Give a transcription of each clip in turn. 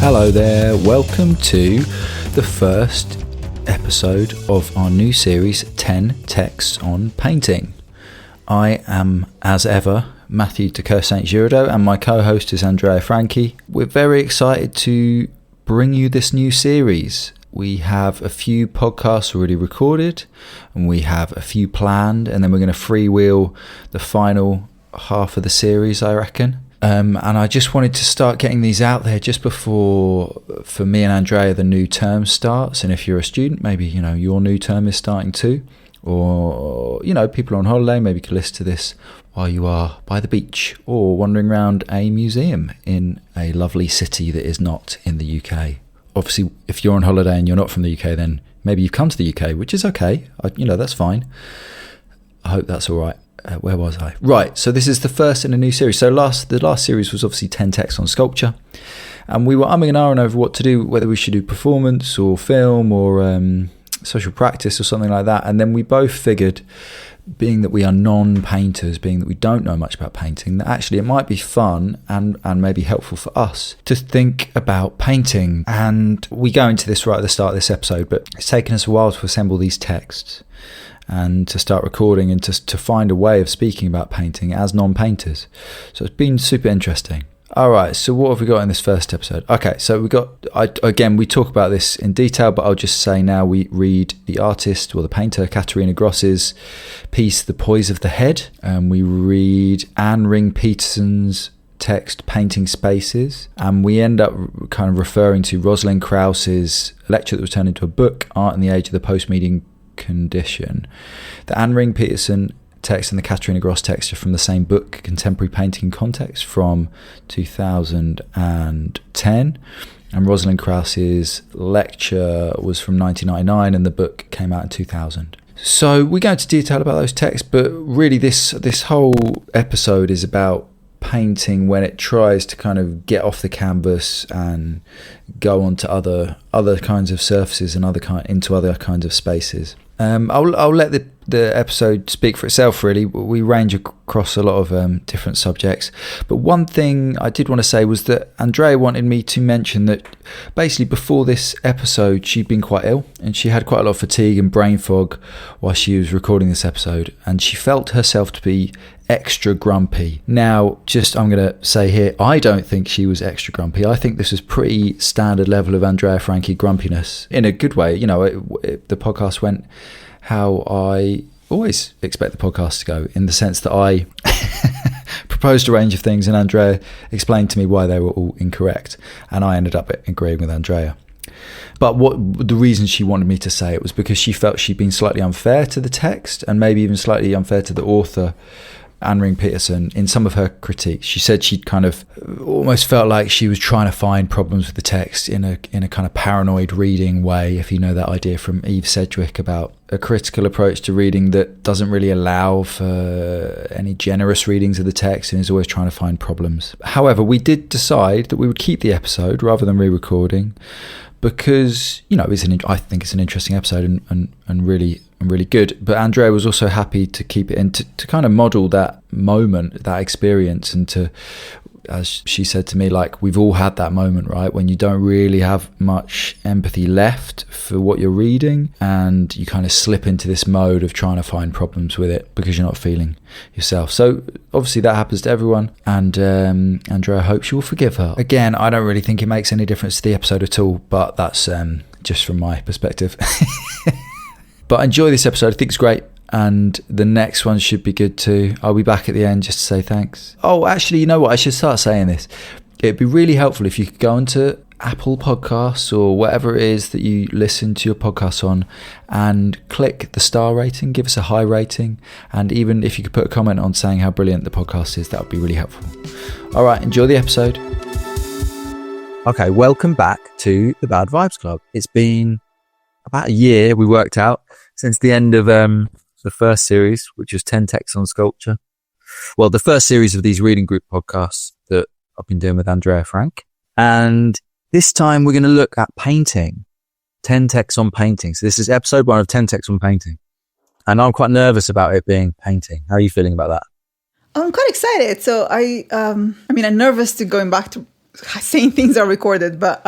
Hello there, welcome to the first episode of our new series, 10 Texts on Painting. I am, as ever, Matthew de Saint-Giraud, and my co-host is Andrea Franchi. We're very excited to bring you this new series. We have a few podcasts already recorded, and we have a few planned, and then we're going to freewheel the final half of the series, I reckon. And I just wanted to start getting these out there just before, for me and Andrea, the new term starts. And if you're a student, maybe, your new term is starting too. Or, people on holiday, maybe you could listen to this while you are by the beach or wandering around a museum in a lovely city that is not in the UK. Obviously, if you're on holiday and you're not from the UK, then maybe you've come to the UK, which is okay. That's fine. I hope that's all right. Where was I? Right, so this is the first in a new series. So the last series was obviously 10 texts on sculpture. And we were umming and ahhing over what to do, whether we should do performance or film or social practice or something like that. And then we both figured, being that we are non-painters, being that we don't know much about painting, that actually it might be fun and maybe helpful for us to think about painting. And we go into this right at the start of this episode, but it's taken us a while to assemble these texts and to start recording and to find a way of speaking about painting as non-painters. So it's been super interesting. All right, so what have we got in this first episode? Okay, so we talk about this in detail, but I'll just say now we read the artist or the painter Katharina Grosse's piece, The Poise of the Head, and we read Anne Ring Peterson's text, Painting Spaces, and we end up kind of referring to Rosalind Krauss's lecture that was turned into a book, Art in the Age of the Post-Median Condition. The Anne Ring Peterson text and the Katharina Grosse text are from the same book, Contemporary Painting Context, from 2010, and Rosalind Krauss's lecture was from 1999 and the book came out in 2000. So we go into detail about those texts, but really this whole episode is about painting when it tries to kind of get off the canvas and go on to other kinds of surfaces and into other kinds of spaces. I'll let the episode speak for itself, really. We range across a lot of different subjects. But one thing I did want to say was that Andrea wanted me to mention that basically before this episode, she'd been quite ill and she had quite a lot of fatigue and brain fog while she was recording this episode. And she felt herself to be extra grumpy. Now, I'm going to say here, I don't think she was extra grumpy. I think this is pretty standard level of Andrea Franchi grumpiness in a good way. The podcast went how I always expect the podcast to go, in the sense that I proposed a range of things and Andrea explained to me why they were all incorrect, and I ended up agreeing with Andrea. But the reason she wanted me to say it was because she felt she'd been slightly unfair to the text and maybe even slightly unfair to the author, Anne Ring Peterson, in some of her critiques. She said she'd kind of almost felt like she was trying to find problems with the text in a kind of paranoid reading way, if you know that idea from Eve Sedgwick about a critical approach to reading that doesn't really allow for any generous readings of the text and is always trying to find problems. However, we did decide that we would keep the episode rather than re-recording because, I think it's an interesting episode and really good. But Andrea was also happy to keep it in to kind of model that moment, that experience, and to, as she said to me, like, we've all had that moment, right, when you don't really have much empathy left for what you're reading and you kind of slip into this mode of trying to find problems with it because you're not feeling yourself. So obviously that happens to everyone, and Andrea hopes you will forgive her. Again, I don't really think it makes any difference to the episode at all, but that's just from my perspective. But enjoy this episode. I think it's great. And the next one should be good too. I'll be back at the end just to say thanks. Oh, actually, you know what? I should start saying this. It'd be really helpful if you could go onto Apple Podcasts or whatever it is that you listen to your podcasts on and click the star rating, give us a high rating. And even if you could put a comment on saying how brilliant the podcast is, that would be really helpful. All right, enjoy the episode. Okay, welcome back to the Bad Vibes Club. It's been about a year, we worked out, since the end of the first series, which was 10 Texts on Sculpture. Well, the first series of these reading group podcasts that I've been doing with Andrea Frank. And this time we're going to look at painting, 10 Texts on Painting. So this is episode 1 of 10 Texts on Painting. And I'm quite nervous about it being painting. How are you feeling about that? I'm quite excited. So I'm nervous to going back to saying things are recorded, but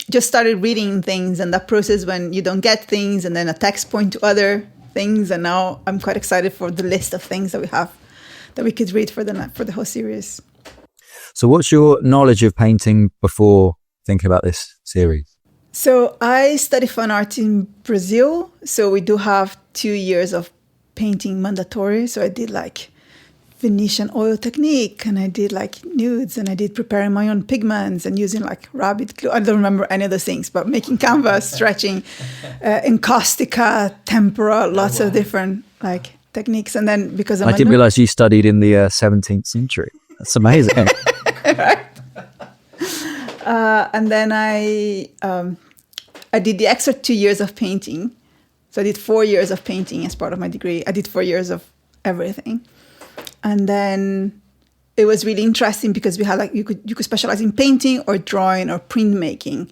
just started reading things, and that process when you don't get things and then a text point to other things. And now I'm quite excited for the list of things that we have that we could read for the whole series. So what's your knowledge of painting before thinking about this series? So I study fine art in Brazil. So we do have 2 years of painting mandatory. So I did like Venetian oil technique, and I did like nudes, and I did preparing my own pigments and using like rabbit glue. I don't remember any of those things, but making canvas, stretching, encaustica, tempera, lots of different like techniques. And then because I didn't realize you studied in the 17th century. That's amazing. Right? And then I did the extra 2 years of painting. So I did 4 years of painting as part of my degree. I did 4 years of everything. And then it was really interesting because we had like, you could specialize in painting or drawing or printmaking.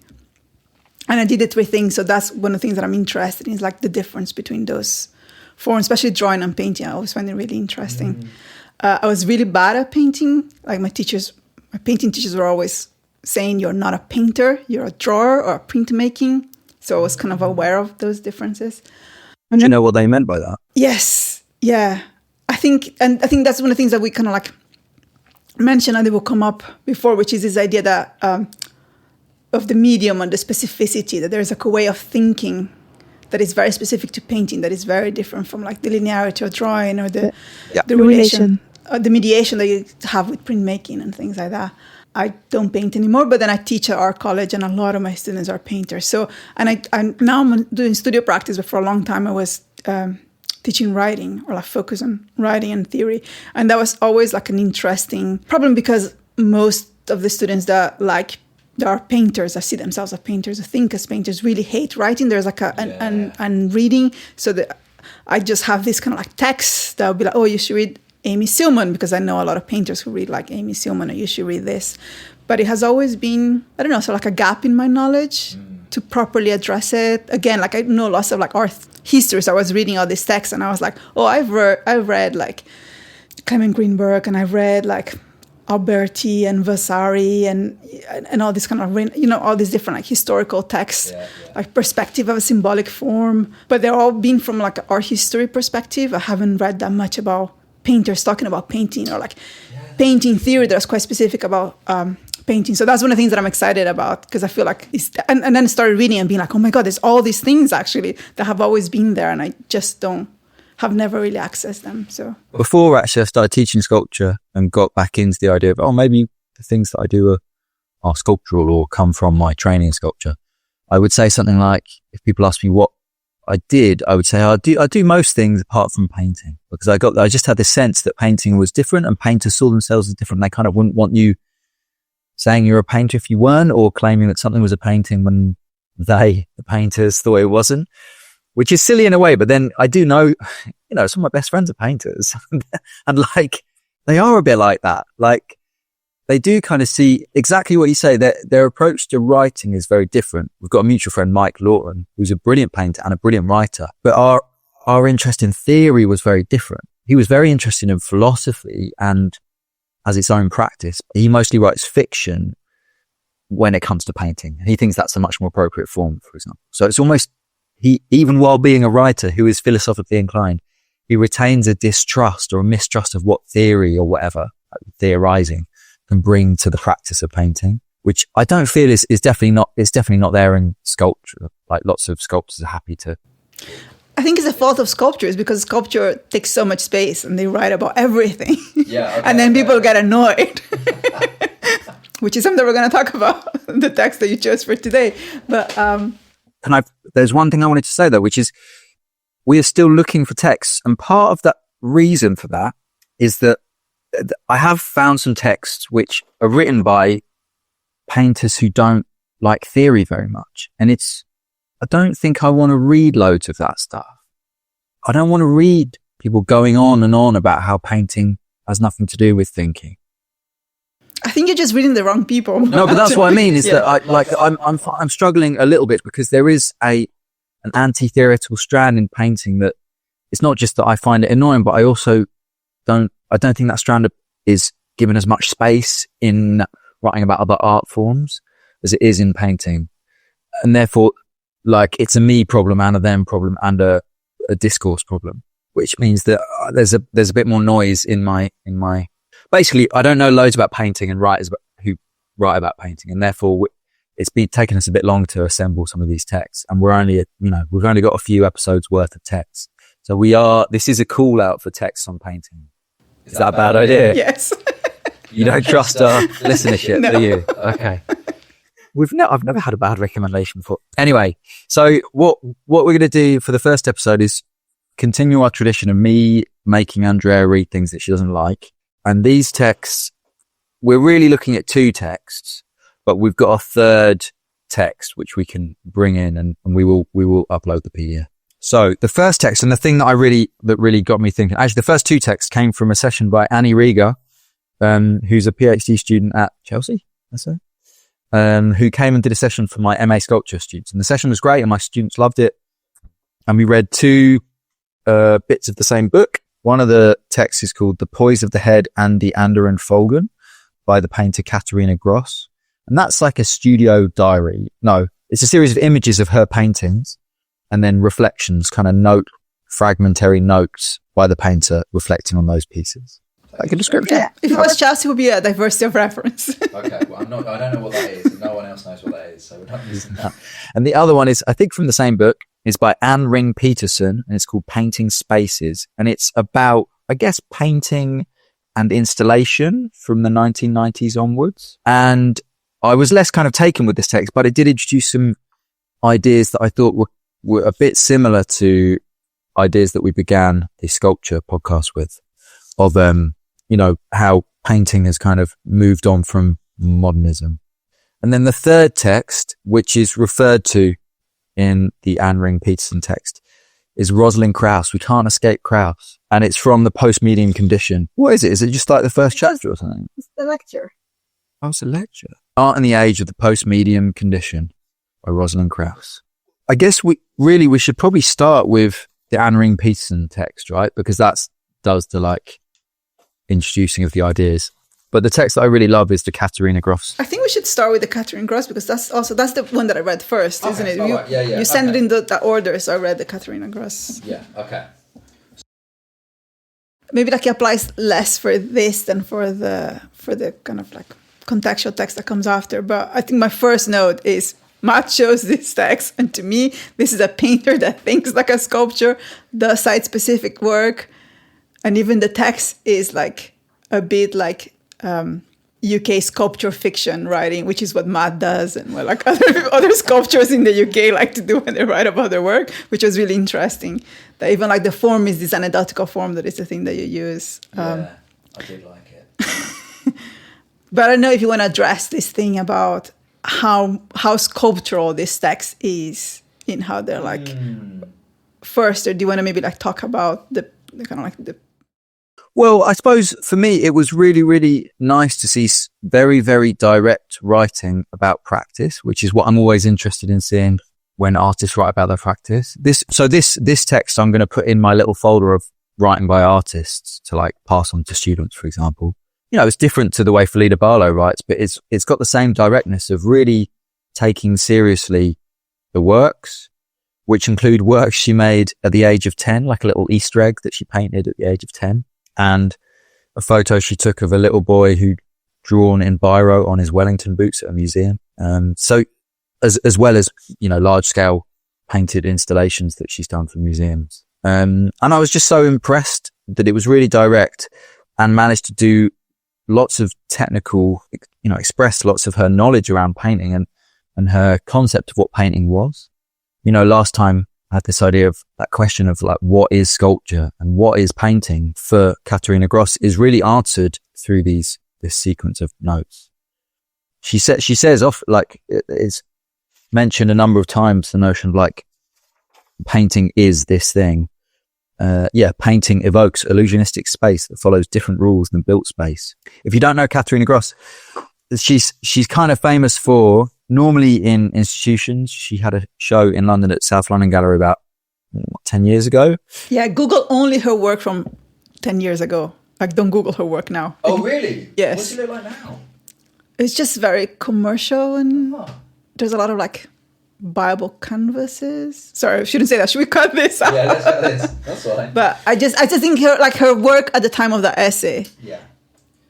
And I did the 3 things. So that's one of the things that I'm interested in, is like the difference between those forms, especially drawing and painting. I always find it really interesting. I was really bad at painting. Like my painting teachers were always saying, you're not a painter, you're a drawer or a printmaking. So I was kind of aware of those differences. And do you know what they meant by that? Yes. Yeah. I think that's one of the things that we kind of like mentioned, and it will come up before, which is this idea that of the medium and the specificity, that there's like a way of thinking that is very specific to painting, that is very different from like the linearity of drawing or the relation, the mediation that you have with printmaking and things like that. I don't paint anymore, but then I teach at our college, and a lot of my students are painters. So, and now I'm doing studio practice, but for a long time I was teaching writing, or like focus on writing and theory. And that was always like an interesting problem, because most of the students that are painters, that see themselves as painters, that think as painters, really hate writing. There's like and reading. So I just have this kind of like text that will be like, oh, you should read Amy Sillman, because I know a lot of painters who read like Amy Sillman, or you should read this. But it has always been, I don't know, so like a gap in my knowledge to properly address it. Again, like I know lots of like art history, so I was reading all these texts, and I was like, oh, I've read like Clement Greenberg, and I've read like Alberti and Vasari and all this kind of, you know, all these different like historical texts, like perspective of a symbolic form. But they're all been from like art history perspective. I haven't read that much about painters talking about painting, or like painting theory that's quite specific about painting. So that's one of the things that I'm excited about, because I feel like and then started reading and being like, oh my God, there's all these things actually that have always been there, and I just have never really accessed them. So before actually I started teaching sculpture and got back into the idea of, oh, maybe the things that I do are sculptural or come from my training in sculpture, I would say something like, if people ask me what I did, I would say I do most things apart from painting, because I just had this sense that painting was different, and painters saw themselves as different. They kind of wouldn't want you saying you're a painter if you weren't, or claiming that something was a painting when the painters, thought it wasn't, which is silly in a way. But then I do know, you know, some of my best friends are painters and like, they are a bit like that. Like, they do kind of see exactly what you say. Their approach to writing is very different. We've got a mutual friend, Mike Lawton, who's a brilliant painter and a brilliant writer. But our interest in theory was very different. He was very interested in philosophy and as its own practice. He mostly writes fiction when it comes to painting. And he thinks that's a much more appropriate form, for example. So it's almost, even while being a writer who is philosophically inclined, he retains a distrust or a mistrust of what theory or whatever, theorizing, can bring to the practice of painting, which I don't feel is definitely not there in sculpture. Like, lots of sculptors are happy to. I think it's the fault of sculptures, because sculpture takes so much space and they write about everything. Yeah, okay, and then people get annoyed, which is something we're going to talk about, the text that you chose for today. But there's one thing I wanted to say though, which is we are still looking for texts. And part of that reason for that is that I have found some texts which are written by painters who don't like theory very much. And I don't think I want to read loads of that stuff. I don't want to read people going on and on about how painting has nothing to do with thinking. I think you're just reading the wrong people. No, but that's what I mean, is that I'm struggling a little bit, because there is an anti-theoretical strand in painting that it's not just that I find it annoying, but I also don't think that strand is given as much space in writing about other art forms as it is in painting. And therefore, like, it's a me problem and a them problem and a discourse problem, which means that there's a bit more noise in my, basically, I don't know loads about painting and writers who write about painting. And therefore it's been taking us a bit long to assemble some of these texts. And we've only got a few episodes worth of text. So this is a call out for texts on painting. Is that a bad idea? Yes. You don't trust our listenership, No. do you? Okay. I've never had a bad recommendation before. Anyway, so what we're going to do for the first episode is continue our tradition of me making Andrea read things that she doesn't like. And these texts, we're really looking at 2 texts, but we've got a third text which we can bring in, and we will upload the PDF. So the first text, and the thing that really got me thinking, actually the first 2 texts came from a session by Anne Ring, who's a PhD student at Chelsea, who came and did a session for my MA sculpture students. And the session was great and my students loved it. And we read 2 bits of the same book. One of the texts is called The Poise of the Head and the Anderen, Folgen by the painter Katharina Grosse. And that's like a studio diary. No, it's a series of images of her paintings and then reflections, kind of fragmentary notes by the painter reflecting on those pieces. Like a description. Yeah. If it was Chelsea, it would be a diversity of reference. Okay, well, I don't know what that is, and no one else knows what that is, so we're not using that. And the other one is, I think from the same book, is by Anne Ring Peterson, and it's called Painting Spaces. And it's about, I guess, painting and installation from the 1990s onwards. And I was less kind of taken with this text, but it did introduce some ideas that I thought were a bit similar to ideas that we began the sculpture podcast with, of, how painting has kind of moved on from modernism. And then the third text, which is referred to in the Anne Ring Peterson text, is Rosalind Krauss. We Can't Escape Krauss. And it's from the post-medium condition. What is it? Is it just like the first chapter or something? It's the lecture. Oh, it's a lecture. Art in the Age of the Post-Medium Condition by Rosalind Krauss. I guess we should probably start with the Anne Ring Peterson text, right? Because that does the introducing of the ideas. But the text that I really love is the Katharina Grosse. I think we should start with the Katharina Grosse because that's the one that I read first, isn't it? Right. Yeah. You send it in the order, so I read the Katharina Grosse. Yeah, okay. Maybe that applies less for this than for the kind of contextual text that comes after. But I think my first note is Matt chose this text, and to me, this is a painter that thinks like a sculptor, does site-specific work, and even the text is a bit UK sculpture fiction writing, which is what Matt does, and what other sculptors in the UK like to do when they write about their work, which was really interesting. That even the form is this anecdotal form that is the thing that you use. I did like it. But I don't know if you want to address this thing about how sculptural this text is in how they're first, or do you want to maybe talk about the kind of the. Well, I suppose for me, it was really, really nice to see very, very direct writing about practice, which is what I'm always interested in seeing when artists write about their practice. This text I'm going to put in my little folder of writing by artists to pass on to students, for example. It's different to the way Felida Barlow writes, but it's got the same directness of really taking seriously the works, which include works she made at the age of 10, like a little Easter egg that she painted at the age of 10. And a photo she took of a little boy who drawn in biro on his Wellington boots at a museum. So as well as, large scale painted installations that she's done for museums. And I was just so impressed that it was really direct and managed to do lots of technical, express lots of her knowledge around painting and her concept of what painting was. Last time I had this idea of that question of what is sculpture and what is painting for Katharina Grosse is really answered through this sequence of notes. She says it's mentioned a number of times, the notion of painting is this thing. Painting evokes illusionistic space that follows different rules than built space. If you don't know Katharina Grosse, she's kind of famous for, normally in institutions, she had a show in London at South London Gallery about 10 years ago. Yeah, Google only her work from 10 years ago. Don't Google her work now. Oh, really? Yes. What's it look like now? It's just very commercial, and there's a lot of like Bible canvases. Sorry, I shouldn't say that. Should we cut this out? Yeah, let's cut this. That's fine. But I just think her work at the time of the essay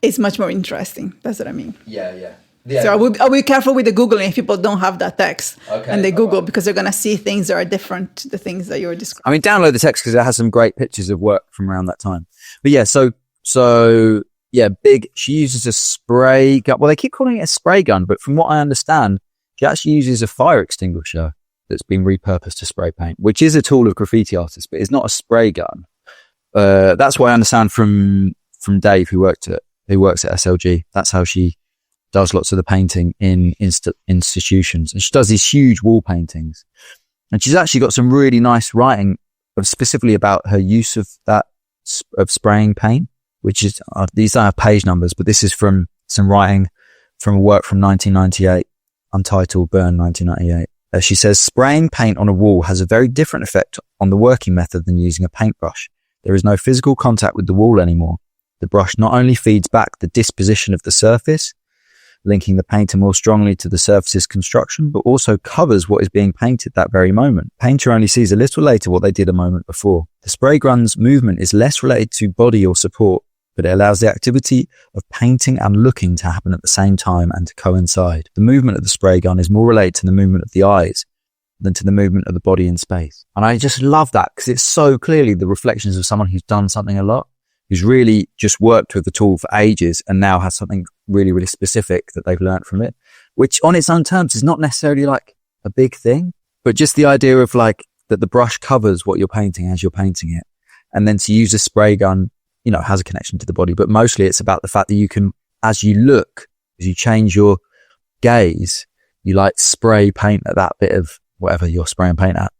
is much more interesting. That's what I mean. Yeah. So I'll be careful with the Googling if people don't have that text and they Google, because they're going to see things that are different to the things that you're describing. I mean, download the text because it has some great pictures of work from around that time. But yeah, so big. She uses a spray gun. Well, they keep calling it a spray gun, but from what I understand, she actually uses a fire extinguisher that's been repurposed to spray paint, which is a tool of graffiti artists, but it's not a spray gun. That's what I understand from Dave, who works at SLG. That's how she does lots of the painting in institutions. And she does these huge wall paintings. And she's actually got some really nice writing specifically about her use of spraying paint, which is, these don't have page numbers, but this is from some writing from a work from 1998, untitled Burn 1998. She says, spraying paint on a wall has a very different effect on the working method than using a paintbrush. There is no physical contact with the wall anymore. The brush not only feeds back the disposition of the surface, linking the painter more strongly to the surface's construction, but also covers what is being painted that very moment. Painter only sees a little later what they did a moment before. The spray gun's movement is less related to body or support, but it allows the activity of painting and looking to happen at the same time and to coincide. The movement of the spray gun is more related to the movement of the eyes than to the movement of the body in space. And I just love that because it's so clearly the reflections of someone who's done something a lot, who's really just worked with the tool for ages and now has something really, really specific that they've learned from it, which on its own terms is not necessarily like a big thing, but just the idea of like that the brush covers what you're painting as you're painting it. And then to use a spray gun, has a connection to the body, but mostly it's about the fact that you can, as you look, as you change your gaze, you like spray paint at that bit of whatever you're spraying paint at.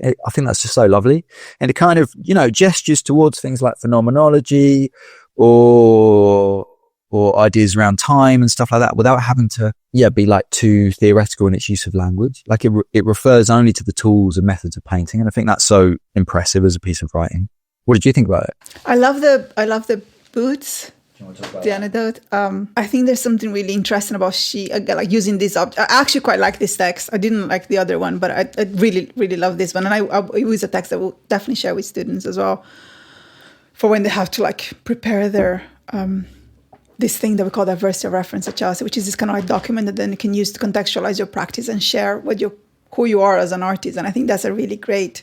I think that's just so lovely. And it kind of, gestures towards things like phenomenology or ideas around time and stuff like that without having to, be like too theoretical in its use of language. Like it refers only to the tools and methods of painting. And I think that's so impressive as a piece of writing. What did you think about it? I love the boots. The anecdote. I think there's something really interesting about she like using this object. I actually quite like this text. I didn't like the other one, but I really, really love this one. And it was a text that we'll definitely share with students as well for when they have to like prepare their this thing that we call diversity of reference at Chelsea, which is this kind of like document that then you can use to contextualize your practice and share who you are as an artist. And I think that's a really great,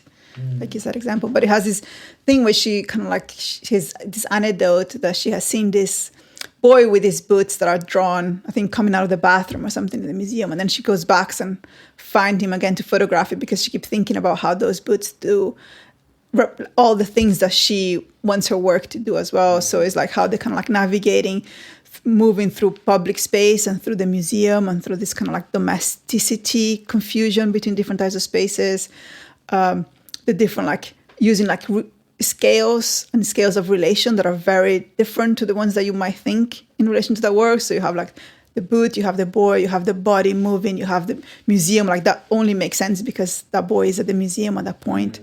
like you said, example. But it has this thing where she kind of like, she's this anecdote that she has seen this boy with his boots that are drawn, I think coming out of the bathroom or something in the museum. And then she goes back and find him again to photograph it because she keeps thinking about how those boots do all the things that she wants her work to do as well. So it's like how they're kind of like navigating, moving through public space and through the museum and through this kind of like domesticity, confusion between different types of spaces, the different like using like scales and scales of relation that are very different to the ones that you might think in relation to the work. So you have like the boot, you have the boy, you have the body moving, you have the museum. Like that only makes sense because that boy is at the museum at that point.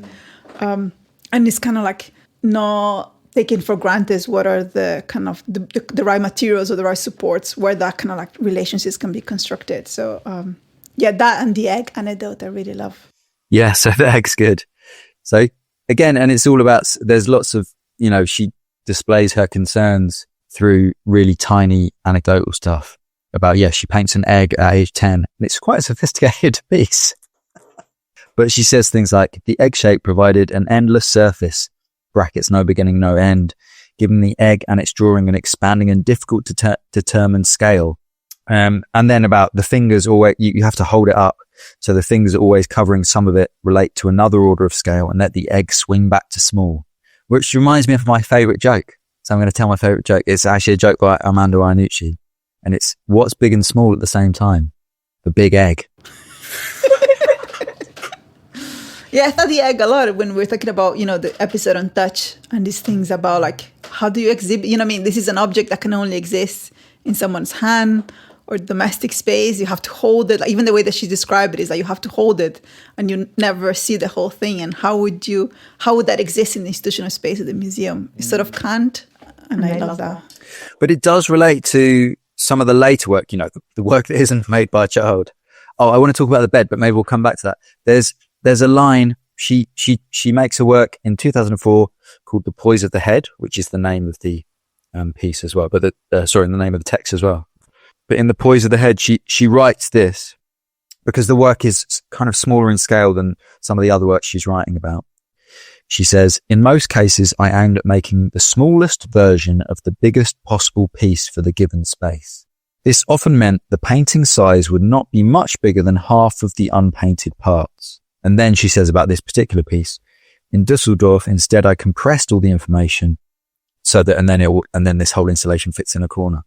And it's kind of like not taken for granted what are the kind of the right materials or the right supports where that kind of like relationships can be constructed. So that and the egg anecdote I really love. Yeah, so the egg's good. So again, and it's all about, there's lots of, she displays her concerns through really tiny anecdotal stuff about, she paints an egg at age 10 and it's quite a sophisticated piece. But she says things like, the egg shape provided an endless surface, brackets, no beginning, no end, giving the egg and its drawing an expanding and difficult to determine scale. And then about the fingers, always, you have to hold it up. So the fingers are always covering some of it, relate to another order of scale and let the egg swing back to small, which reminds me of my favorite joke. So I'm going to tell my favorite joke. It's actually a joke by Amanda Iannucci. And it's, what's big and small at the same time? The big egg. Yeah, I thought the egg a lot when we were talking about, the episode on touch and these things about like, how do you exhibit, this is an object that can only exist in someone's hand or domestic space. You have to hold it. Like, even the way that she described it is that you have to hold it and you never see the whole thing. And how would that exist in the institutional space of the museum? You sort of can't. And I love that. But it does relate to some of the later work, the work that isn't made by a child. Oh, I want to talk about the bed, but maybe we'll come back to that. There's a line. She makes a work in 2004 called The Poise of the Head, which is the name of the piece as well, but the name of the text as well. But in The Poise of the Head, she writes this because the work is kind of smaller in scale than some of the other work she's writing about. She says, in most cases, I aimed at making the smallest version of the biggest possible piece for the given space. This often meant the painting size would not be much bigger than half of the unpainted parts. And then she says about this particular piece, in Dusseldorf, instead, I compressed all the information so that, and then this whole installation fits in a corner.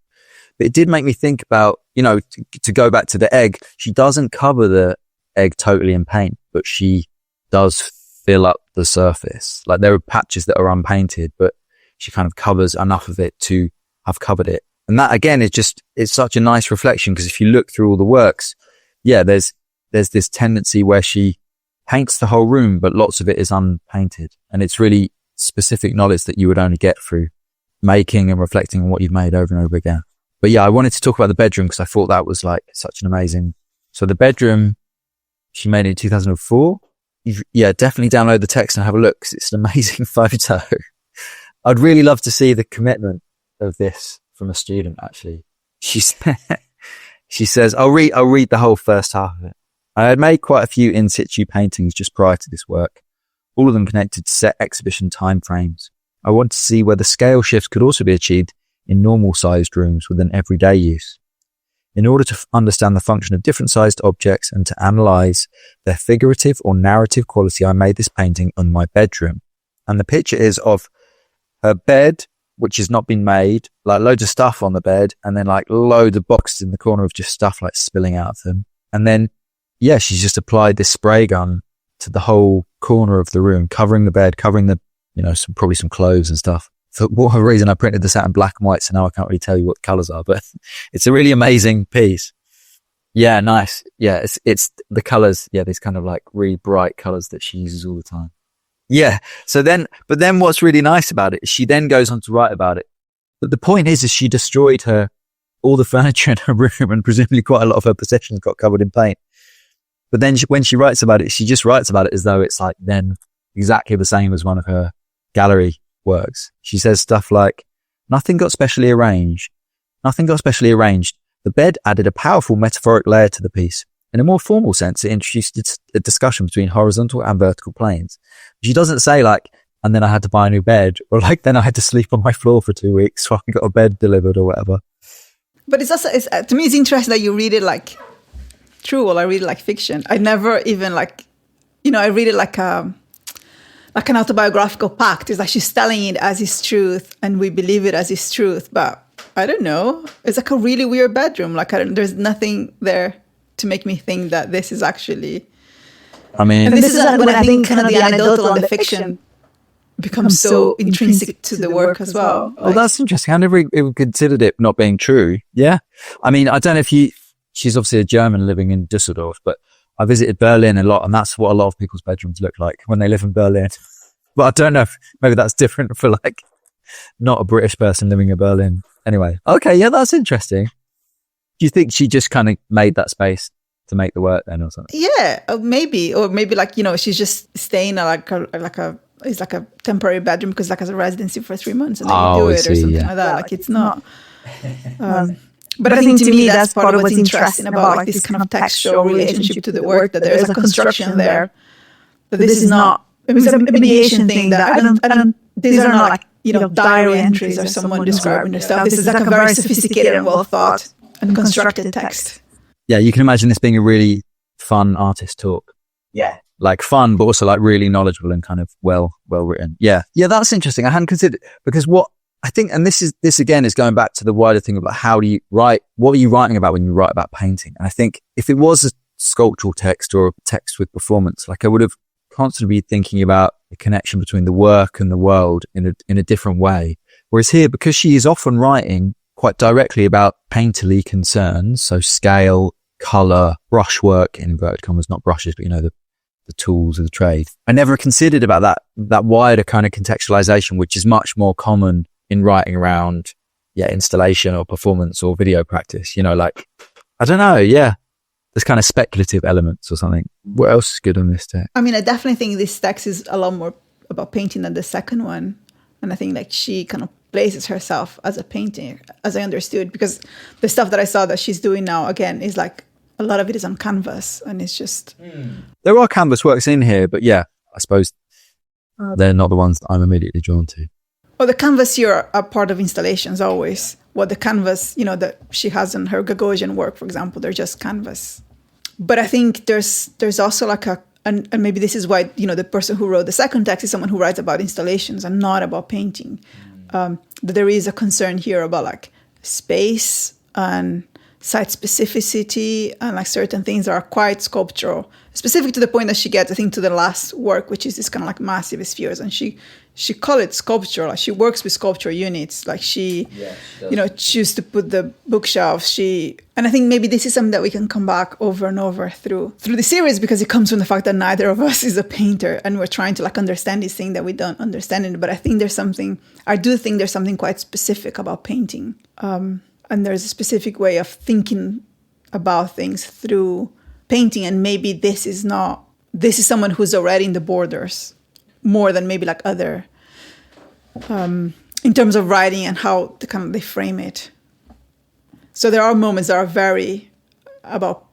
But it did make me think about, to go back to the egg, she doesn't cover the egg totally in paint, but she does fill up the surface. Like there are patches that are unpainted, but she kind of covers enough of it to have covered it. And that again is it's such a nice reflection, because if you look through all the works, there's this tendency where she paints the whole room, but lots of it is unpainted. And it's really specific knowledge that you would only get through making and reflecting on what you've made over and over again. But yeah, I wanted to talk about the bedroom because I thought that was like such an amazing. So the bedroom she made in 2004. Definitely download the text and have a look because it's an amazing photo. I'd really love to see the commitment of this from a student, actually. She says, I'll read the whole first half of it. I had made quite a few in situ paintings just prior to this work, all of them connected to set exhibition timeframes. I wanted to see whether scale shifts could also be achieved in normal sized rooms within everyday use. In order to understand the function of different sized objects and to analyze their figurative or narrative quality, I made this painting on my bedroom. And the picture is of her bed, which has not been made, like loads of stuff on the bed, and then like loads of boxes in the corner of just stuff like spilling out of them. And then, she's just applied this spray gun to the whole corner of the room, covering the bed, covering the, probably some clothes and stuff. For whatever reason, I printed this out in black and white, so now I can't really tell you what the colours are, but it's a really amazing piece. Yeah, nice. Yeah, it's the colours. Yeah, these kind of like really bright colours that she uses all the time. Yeah. But then what's really nice about it is she then goes on to write about it. But the point is she destroyed all the furniture in her room, and presumably quite a lot of her possessions got covered in paint. But then when she writes about it, she just writes about it as though it's like then exactly the same as one of her gallery works. She says stuff like, nothing got specially arranged. The bed added a powerful metaphoric layer to the piece. In a more formal sense, it introduced a discussion between horizontal and vertical planes. She doesn't say like, and then I had to buy a new bed, or like, then I had to sleep on my floor for 2 weeks while I got a bed delivered or whatever. But it's also, to me, it's interesting that you read it like true, or I read it like fiction. I never even I read it like an autobiographical pact. It's like she's telling it as his truth, and we believe it as his truth. But I don't know. It's like a really weird bedroom. There's nothing there to make me think that this is actually. I mean, and this is when I think kind of the anecdotal and the fiction becomes so intrinsic to the work as well. Oh, that's interesting. I never even considered it not being true. Yeah. I mean, I don't know if she's obviously a German living in Dusseldorf, but I visited Berlin a lot, and that's what a lot of people's bedrooms look like when they live in Berlin. But I don't know if maybe that's different for like not a British person living in Berlin. Anyway, okay, yeah, that's interesting. Do you think she just kind of made that space to make the work then, or something? Yeah, maybe, or maybe she's just staying at it's like a temporary bedroom because like as a residency for 3 months, and then you do it or something like that. Like it's not. But I think to me that's part of what's interesting about like this kind of textual relationship to the work, that there is a construction there. That this is not. It was a mediation thing that I don't. These are not like diary entries or someone describing their stuff. This is like a very sophisticated and well thought and constructed text. Yeah, you can imagine this being a really fun artist talk. Yeah. Like fun, but also like really knowledgeable and kind of well written. Yeah. Yeah, that's interesting. I hadn't considered, because what I think, and this again is going back to the wider thing about how do you write, what are you writing about when you write about painting? And I think if it was a sculptural text or a text with performance, like I would have constantly be thinking about the connection between the work and the world in a different way. Whereas here, because she is often writing quite directly about painterly concerns, so scale, colour, brushwork, in inverted commas, not brushes, but the tools of the trade. I never considered about that wider kind of contextualization, which is much more common in writing around installation or performance or video practice, like, I don't know. Yeah. There's kind of speculative elements or something. What else is good on this text? I mean, I definitely think this text is a lot more about painting than the second one. And I think like she kind of places herself as a painter, as I understood, because the stuff that I saw that she's doing now, again, is like a lot of it is on canvas, and it's just... There are canvas works in here, but yeah, I suppose they're not the ones that I'm immediately drawn to. Well, the canvas here are part of installations always. What the canvas, that she has in her Gagosian work, for example, they're just canvas. But I think there's also like and maybe this is why, the person who wrote the second text is someone who writes about installations and not about painting. That there is a concern here about like space and site specificity and like certain things that are quite sculptural, specific to the point that she gets, I think, to the last work, which is this kind of like massive spheres. And she call it sculpture. Like she works with sculpture units. Like she choose to put the bookshelves. And I think maybe this is something that we can come back over and over through the series, because it comes from the fact that neither of us is a painter, and we're trying to like understand this thing that we don't understand it. But I do think there's something quite specific about painting. And there's a specific way of thinking about things through painting. And maybe this is someone who's already in the borders more than maybe like other, in terms of writing and how they frame it. So there are moments that are very about,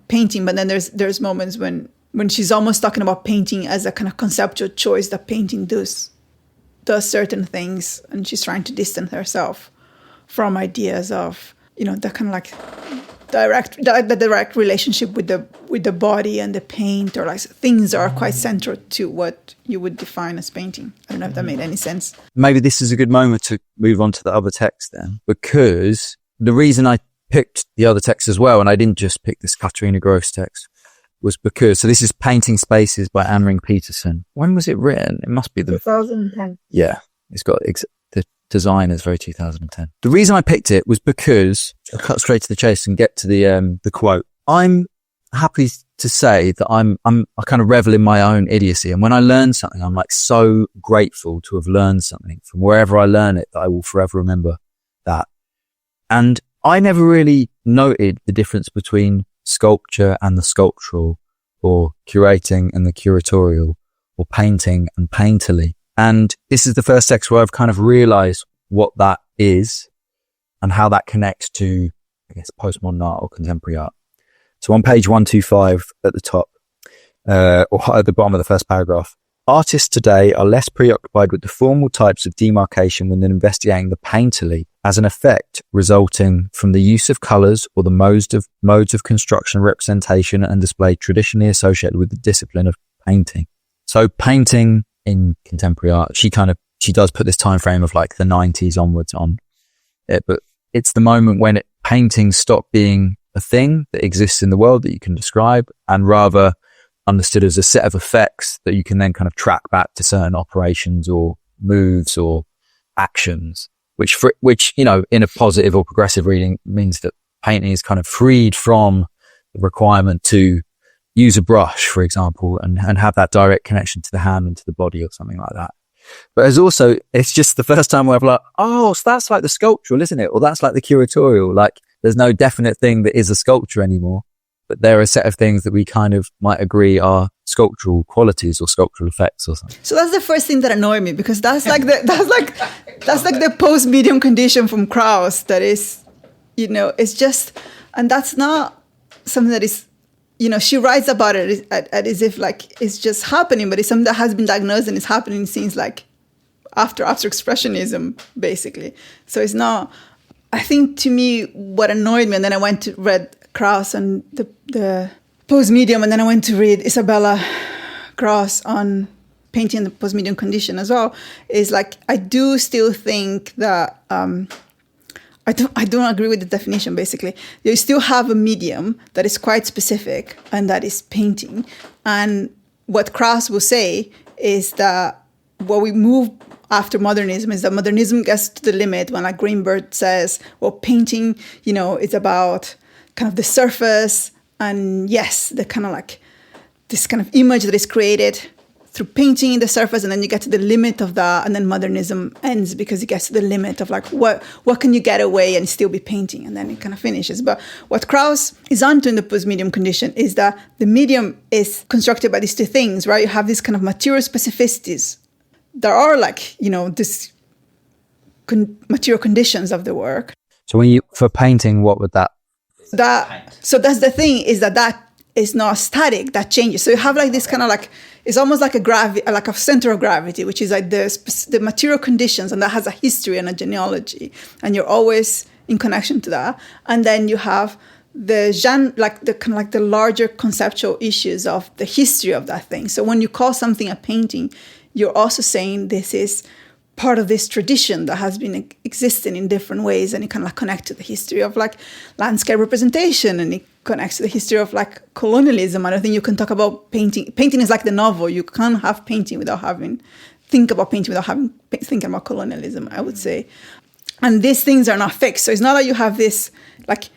painting, but then there's moments when she's almost talking about painting as a kind of conceptual choice, that painting does certain things, and she's trying to distance herself from ideas of, the kind of like the direct relationship with the body and the paint, or like things that are quite central to what you would define as painting. I don't know if that made any sense. Maybe this is a good moment to move on to the other text then, because the reason I picked the other text as well, and I didn't just pick this Katharina Grosse text, was because, so this is Painting Spaces by Anne Ring Peterson. When was it written? It must be 2010. Yeah, it's got the design is very 2010. The reason I picked it was because, I'll cut straight to the chase and get to the quote. I'm happy to say that I kind of revel in my own idiocy. And when I learn something, I'm like so grateful to have learned something from wherever I learn it, that I will forever remember that. And I never really noted the difference between sculpture and the sculptural, or curating and the curatorial, or painting and painterly. And this is the first text where I've kind of realized what that is and how that connects to, I guess, postmodern art or contemporary art. So on page 125 at the top, or at the bottom of the first paragraph, artists today are less preoccupied with the formal types of demarcation than investigating the painterly as an effect resulting from the use of colours or the modes of construction, representation and display traditionally associated with the discipline of painting. So painting in contemporary art, she does put this time frame of like the 90s onwards on it, but it's the moment when painting stopped being a thing that exists in the world that you can describe, and rather understood as a set of effects that you can then kind of track back to certain operations or moves or actions, which in a positive or progressive reading means that painting is kind of freed from the requirement to use a brush, for example, and have that direct connection to the hand and to the body or something like that. But it's just the first time where I'm like, oh, so that's like the sculptural, isn't it? Or that's like the curatorial. Like there's no definite thing that is a sculpture anymore, but there are a set of things that we kind of might agree are sculptural qualities or sculptural effects or something. So that's the first thing that annoyed me, because that's like the post-medium condition from Krauss that is, it's just, and that's not something that is, she writes about it as if like it's just happening, but it's something that has been diagnosed and it's happening since like after expressionism, basically. So it's not, I think to me, what annoyed me, and then I went to read Krauss and the post-medium, and then I went to read Isabella Gross on painting the post-medium condition as well, is like, I do still think that, I don't agree with the definition, basically. You still have a medium that is quite specific, and that is painting. And what Krauss will say is that what we move after modernism is that modernism gets to the limit when, like Greenberg says, well, painting, it's about kind of the surface, and yes, the kind of like this kind of image that is created through painting the surface, and then you get to the limit of that, and then modernism ends because it gets to the limit of like what can you get away and still be painting, and then it kind of finishes. But what Krauss is onto in the post-medium condition is that the medium is constructed by these two things, right? You have these kind of material specificities. There are like, this material conditions of the work. So for painting, what would that? So that's the thing, is that is not static, that changes. So you have like this kind of like, it's almost like a center of gravity, which is like the material conditions, and that has a history and a genealogy, and you're always in connection to that. And then you have the kind of like the larger conceptual issues of the history of that thing. So when you call something a painting, you're also saying this is part of this tradition that has been existing in different ways, and it kind of like connect to the history of like landscape representation, and it connects to the history of like colonialism. And I think you can talk about painting. Painting is like the novel. You can't have painting without think about painting without thinking about colonialism, I would say. And these things are not fixed. So it's not like you have this like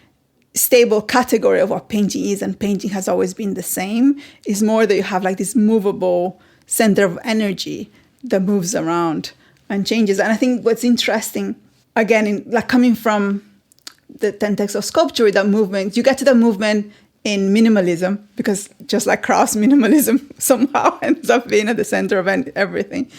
stable category of what painting is, and painting has always been the same. It's more that you have like this movable center of energy that moves around and changes. And I think what's interesting, again, like coming from the 10 texts of sculpture, that movement, you get to that movement in minimalism, because just like Krauss, minimalism somehow ends up being at the center of everything.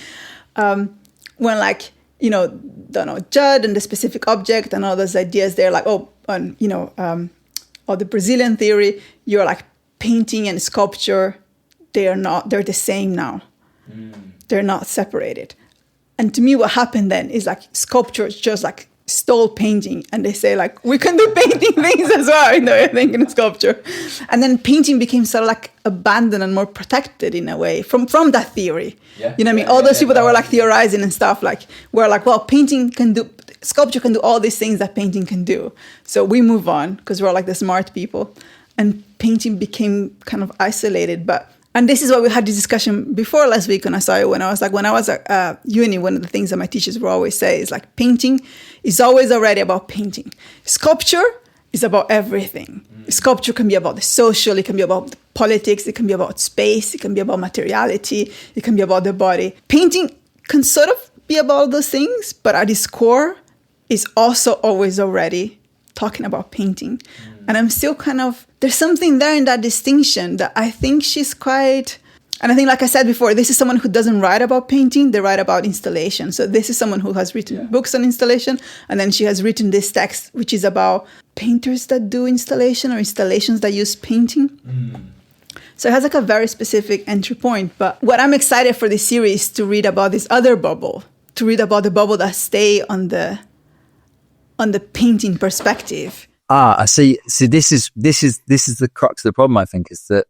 When like, Judd and the specific object and all those ideas, they're like, or the Brazilian theory, you're like painting and sculpture, they're the same now. They're not separated. And to me, what happened then is like sculpture just like stole painting, and they say like, we can do painting things as well, I think, in sculpture. And then painting became sort of like abandoned and more protected in a way from that theory. Yeah. You know what I mean? All those people that were like theorizing and stuff, like were like, well, sculpture can do all these things that painting can do. So we move on because we're like the smart people, and painting became kind of isolated. And this is why we had this discussion before last week when I saw it, when I was at uni, one of the things that my teachers would always say is like, painting is always already about painting. Sculpture is about everything. Sculpture can be about the social, it can be about the politics, it can be about space, it can be about materiality, it can be about the body. Painting can sort of be about those things, but at its core is also always already talking about painting. And I'm still there's something there in that distinction that I think she's quite, and I think, like I said before, this is someone who doesn't write about painting, they write about installation. So this is someone who has written books on installation, and then she has written this text, which is about painters that do installation or installations that use painting. So it has like a very specific entry point. But what I'm excited for this series is to read about this other bubble, to read about the bubble that stay on the painting perspective. I see. So this is the crux of the problem, I think, is that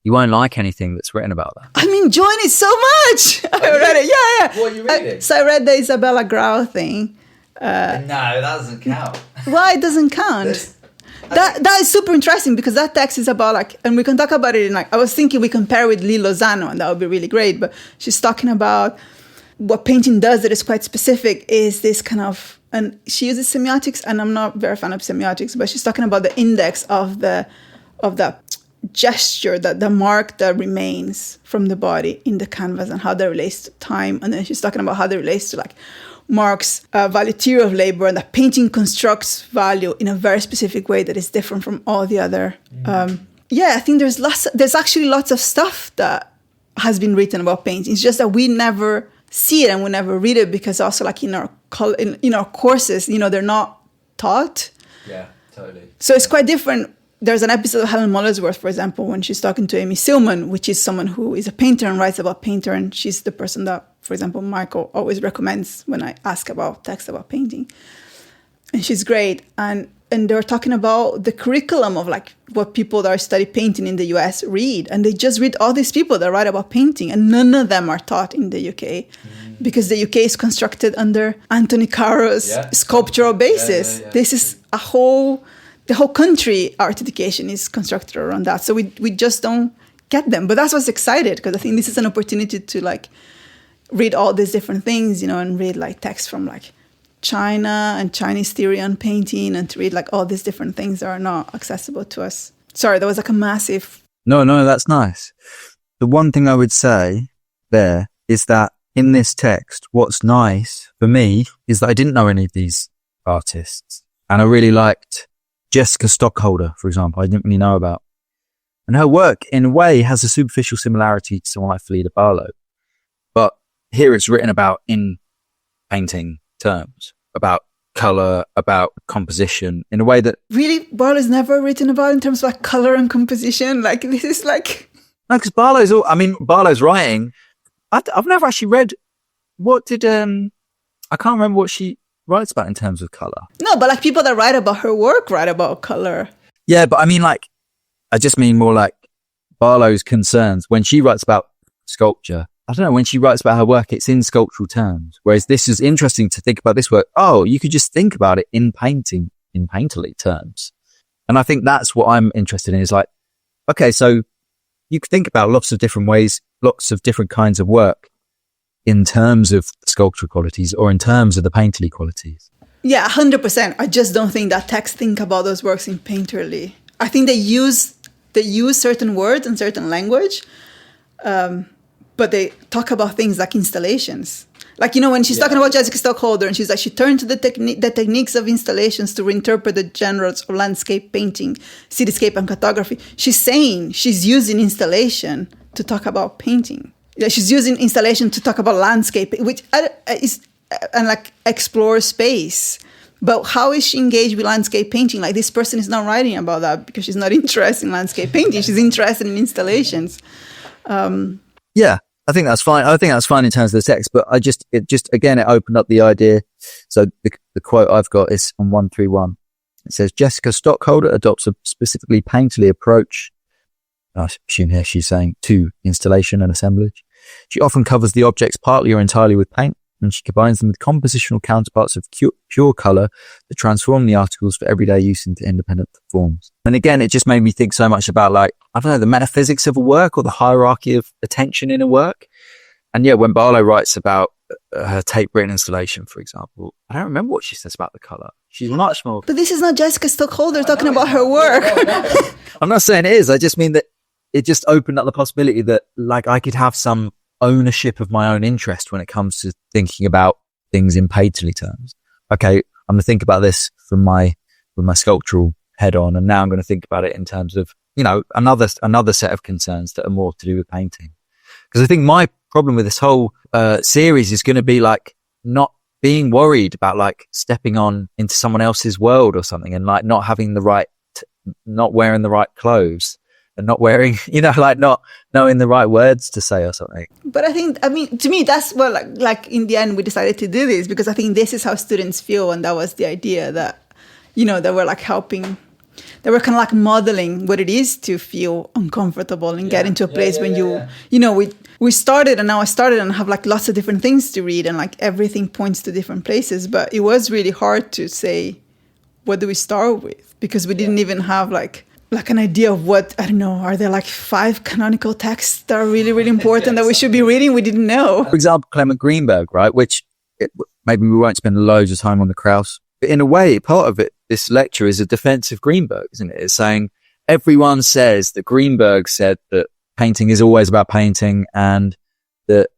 you won't like anything that's written about that. I'm enjoying it so much. I read it. Yeah. What are you reading? So I read the Isabella Grau thing. No, that doesn't count. Why it doesn't count? That is super interesting, because that text is about like, and we can talk about it in like, I was thinking we compare with Lee Lozano, and that would be really great. But she's talking about what painting does that is quite specific, is this kind of, and she uses semiotics, and I'm not very fan of semiotics, but she's talking about the index of the gesture, the mark that remains from the body in the canvas, and how that relates to time. And then she's talking about how that relates to like Mark's value theory of labor, and that painting constructs value in a very specific way that is different from all the other. I think there's actually lots of stuff that has been written about painting. It's just that we never see it and we never read it, because also like in our courses, they're not taught. Yeah, totally. So it's quite different. There's an episode of Helen Molesworth, for example, when she's talking to Amy Silman, which is someone who is a painter and writes about painter, and she's the person that, for example, Michael always recommends when I ask about text about painting. And she's great. And they're talking about the curriculum of like what people that are study painting in the US read. And they just read all these people that write about painting, and none of them are taught in the UK, because the UK is constructed under Anthony Caro's sculptural basis. This is the whole country art education is constructed around that. So we just don't get them. But that's what's excited, because I think this is an opportunity to like read all these different things, and read like texts from like China and Chinese theory on painting, and to read like all these different things that are not accessible to us. Sorry, that was like a massive... No, that's nice. The one thing I would say there is that in this text, what's nice for me is that I didn't know any of these artists. And I really liked Jessica Stockholder, for example, I didn't really know about. And her work, in a way, has a superficial similarity to someone like Frida Barlow. But here it's written about in painting terms, about color, about composition, in a way that... Really? Barlow's never written about in terms of like color and composition? Like, this is like... No, because Barlow's writing... I've never actually read... What did... I can't remember what she writes about in terms of color. No, but like people that write about her work write about color. Yeah, but I mean like... I just mean more like Barlow's concerns. When she writes about sculpture, I don't know, when she writes about her work, it's in sculptural terms. Whereas this is interesting to think about this work. Oh, you could just think about it in painting, in painterly terms. And I think that's what I'm interested in is like, okay, so you could think about lots of different ways, lots of different kinds of work in terms of sculptural qualities or in terms of the painterly qualities. Yeah, 100%. I just don't think that texts think about those works in painterly. I think they use certain words and certain language, but they talk about things like installations. Like, you know, when she's talking about Jessica Stockholder and she's like, she turned to the techniques of installations to reinterpret the genres of landscape painting, cityscape and cartography. She's saying she's using installation to talk about painting. Yeah, she's using installation to talk about landscape, which is and like explore space. But how is she engaged with landscape painting? Like, this person is not writing about that because she's not interested in landscape painting. She's interested in installations. Yeah, I think that's fine. I think that's fine in terms of the text, but it opened up the idea. So the quote I've got is on 131. It says, Jessica Stockholder adopts a specifically painterly approach. I assume here she's saying to installation and assemblage. She often covers the objects partly or entirely with paint, and she combines them with compositional counterparts of pure colour that transform the articles for everyday use into independent forms. And again, it just made me think so much about, like, I don't know, the metaphysics of a work or the hierarchy of attention in a work. And yeah, when Barlow writes about her tape-written installation, for example, I don't remember what she says about the colour. She's much more... But this is not Jessica Stockholder talking about her work. I'm not saying it is. I just mean that it just opened up the possibility that, like, I could have some ownership of my own interest when it comes to thinking about things in painterly terms. Okay, I'm going to think about this with my sculptural head on, and now I'm going to think about it in terms of, you know, another set of concerns that are more to do with painting. Because I think my problem with this whole series is going to be like not being worried about like stepping on into someone else's world or something, and like not having the right, not wearing the right clothes. And not wearing, you know, like not knowing the right words to say or something. But I mean, to me, that's what, like in the end, we decided to do this because I think this is how students feel. And that was the idea that, you know, that we're like helping, that we're kind of like modeling what it is to feel uncomfortable and get into a place when you know, we started and now I started and have like lots of different things to read and like everything points to different places. But it was really hard to say, what do we start with? Because we didn't even have like an idea of what, I don't know, are there like 5 canonical texts that are really, really important that we should be reading? We didn't know. For example, Clement Greenberg, right? Which maybe we won't spend loads of time on the Krauss. But in a way, part of it, this lecture is a defense of Greenberg, isn't it? It's saying everyone says that Greenberg said that painting is always about painting and that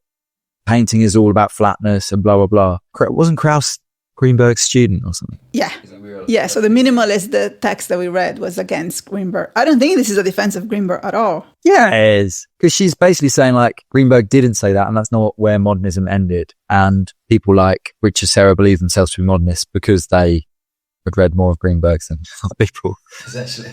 painting is all about flatness and blah, blah, blah. Wasn't Krauss Greenberg's student or something? Yeah. Yeah, so the Minimalist, the text that we read was against Greenberg. I don't think this is a defense of Greenberg at all. Yeah, it is. Because she's basically saying like, Greenberg didn't say that and that's not where modernism ended. And people like Richard Serra believe themselves to be modernists because they had read more of Greenberg's than other people. Essentially.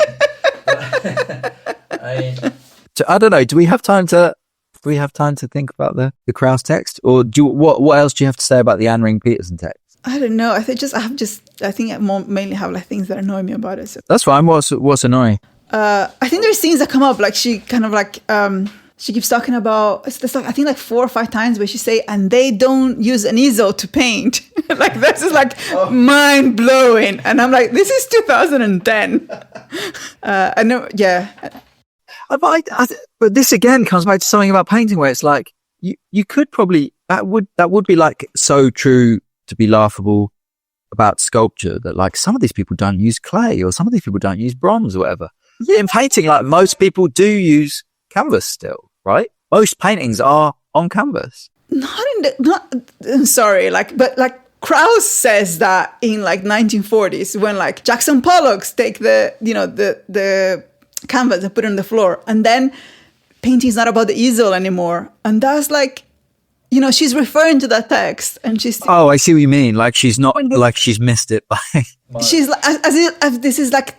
So, I don't know, do we have time to think about the Krauss text? Or what else do you have to say about the Anne Ring Peterson text? I don't know. I think I mainly have like things that annoy me about it. So. That's fine. What's annoying? I think there's things that come up. Like she kind of like she keeps talking about. It's like, I think like 4 or 5 times where she say, and they don't use an easel to paint. Like this is like mind blowing. And I'm like, this is 2010. I know. Yeah. But this again comes back to something about painting where it's like you could probably that would be like so true to be laughable about sculpture that like some of these people don't use clay or some of these people don't use bronze or whatever. In painting, like most people do use canvas still, right? Most paintings are on canvas. Sorry, but Krauss says that in like 1940s when like Jackson Pollocks take the canvas and put it on the floor, and then painting is not about the easel anymore, and that's like, she's referring to that text, and she's. Oh, I see what you mean. Like she's not like she's missed it by. She's like, as if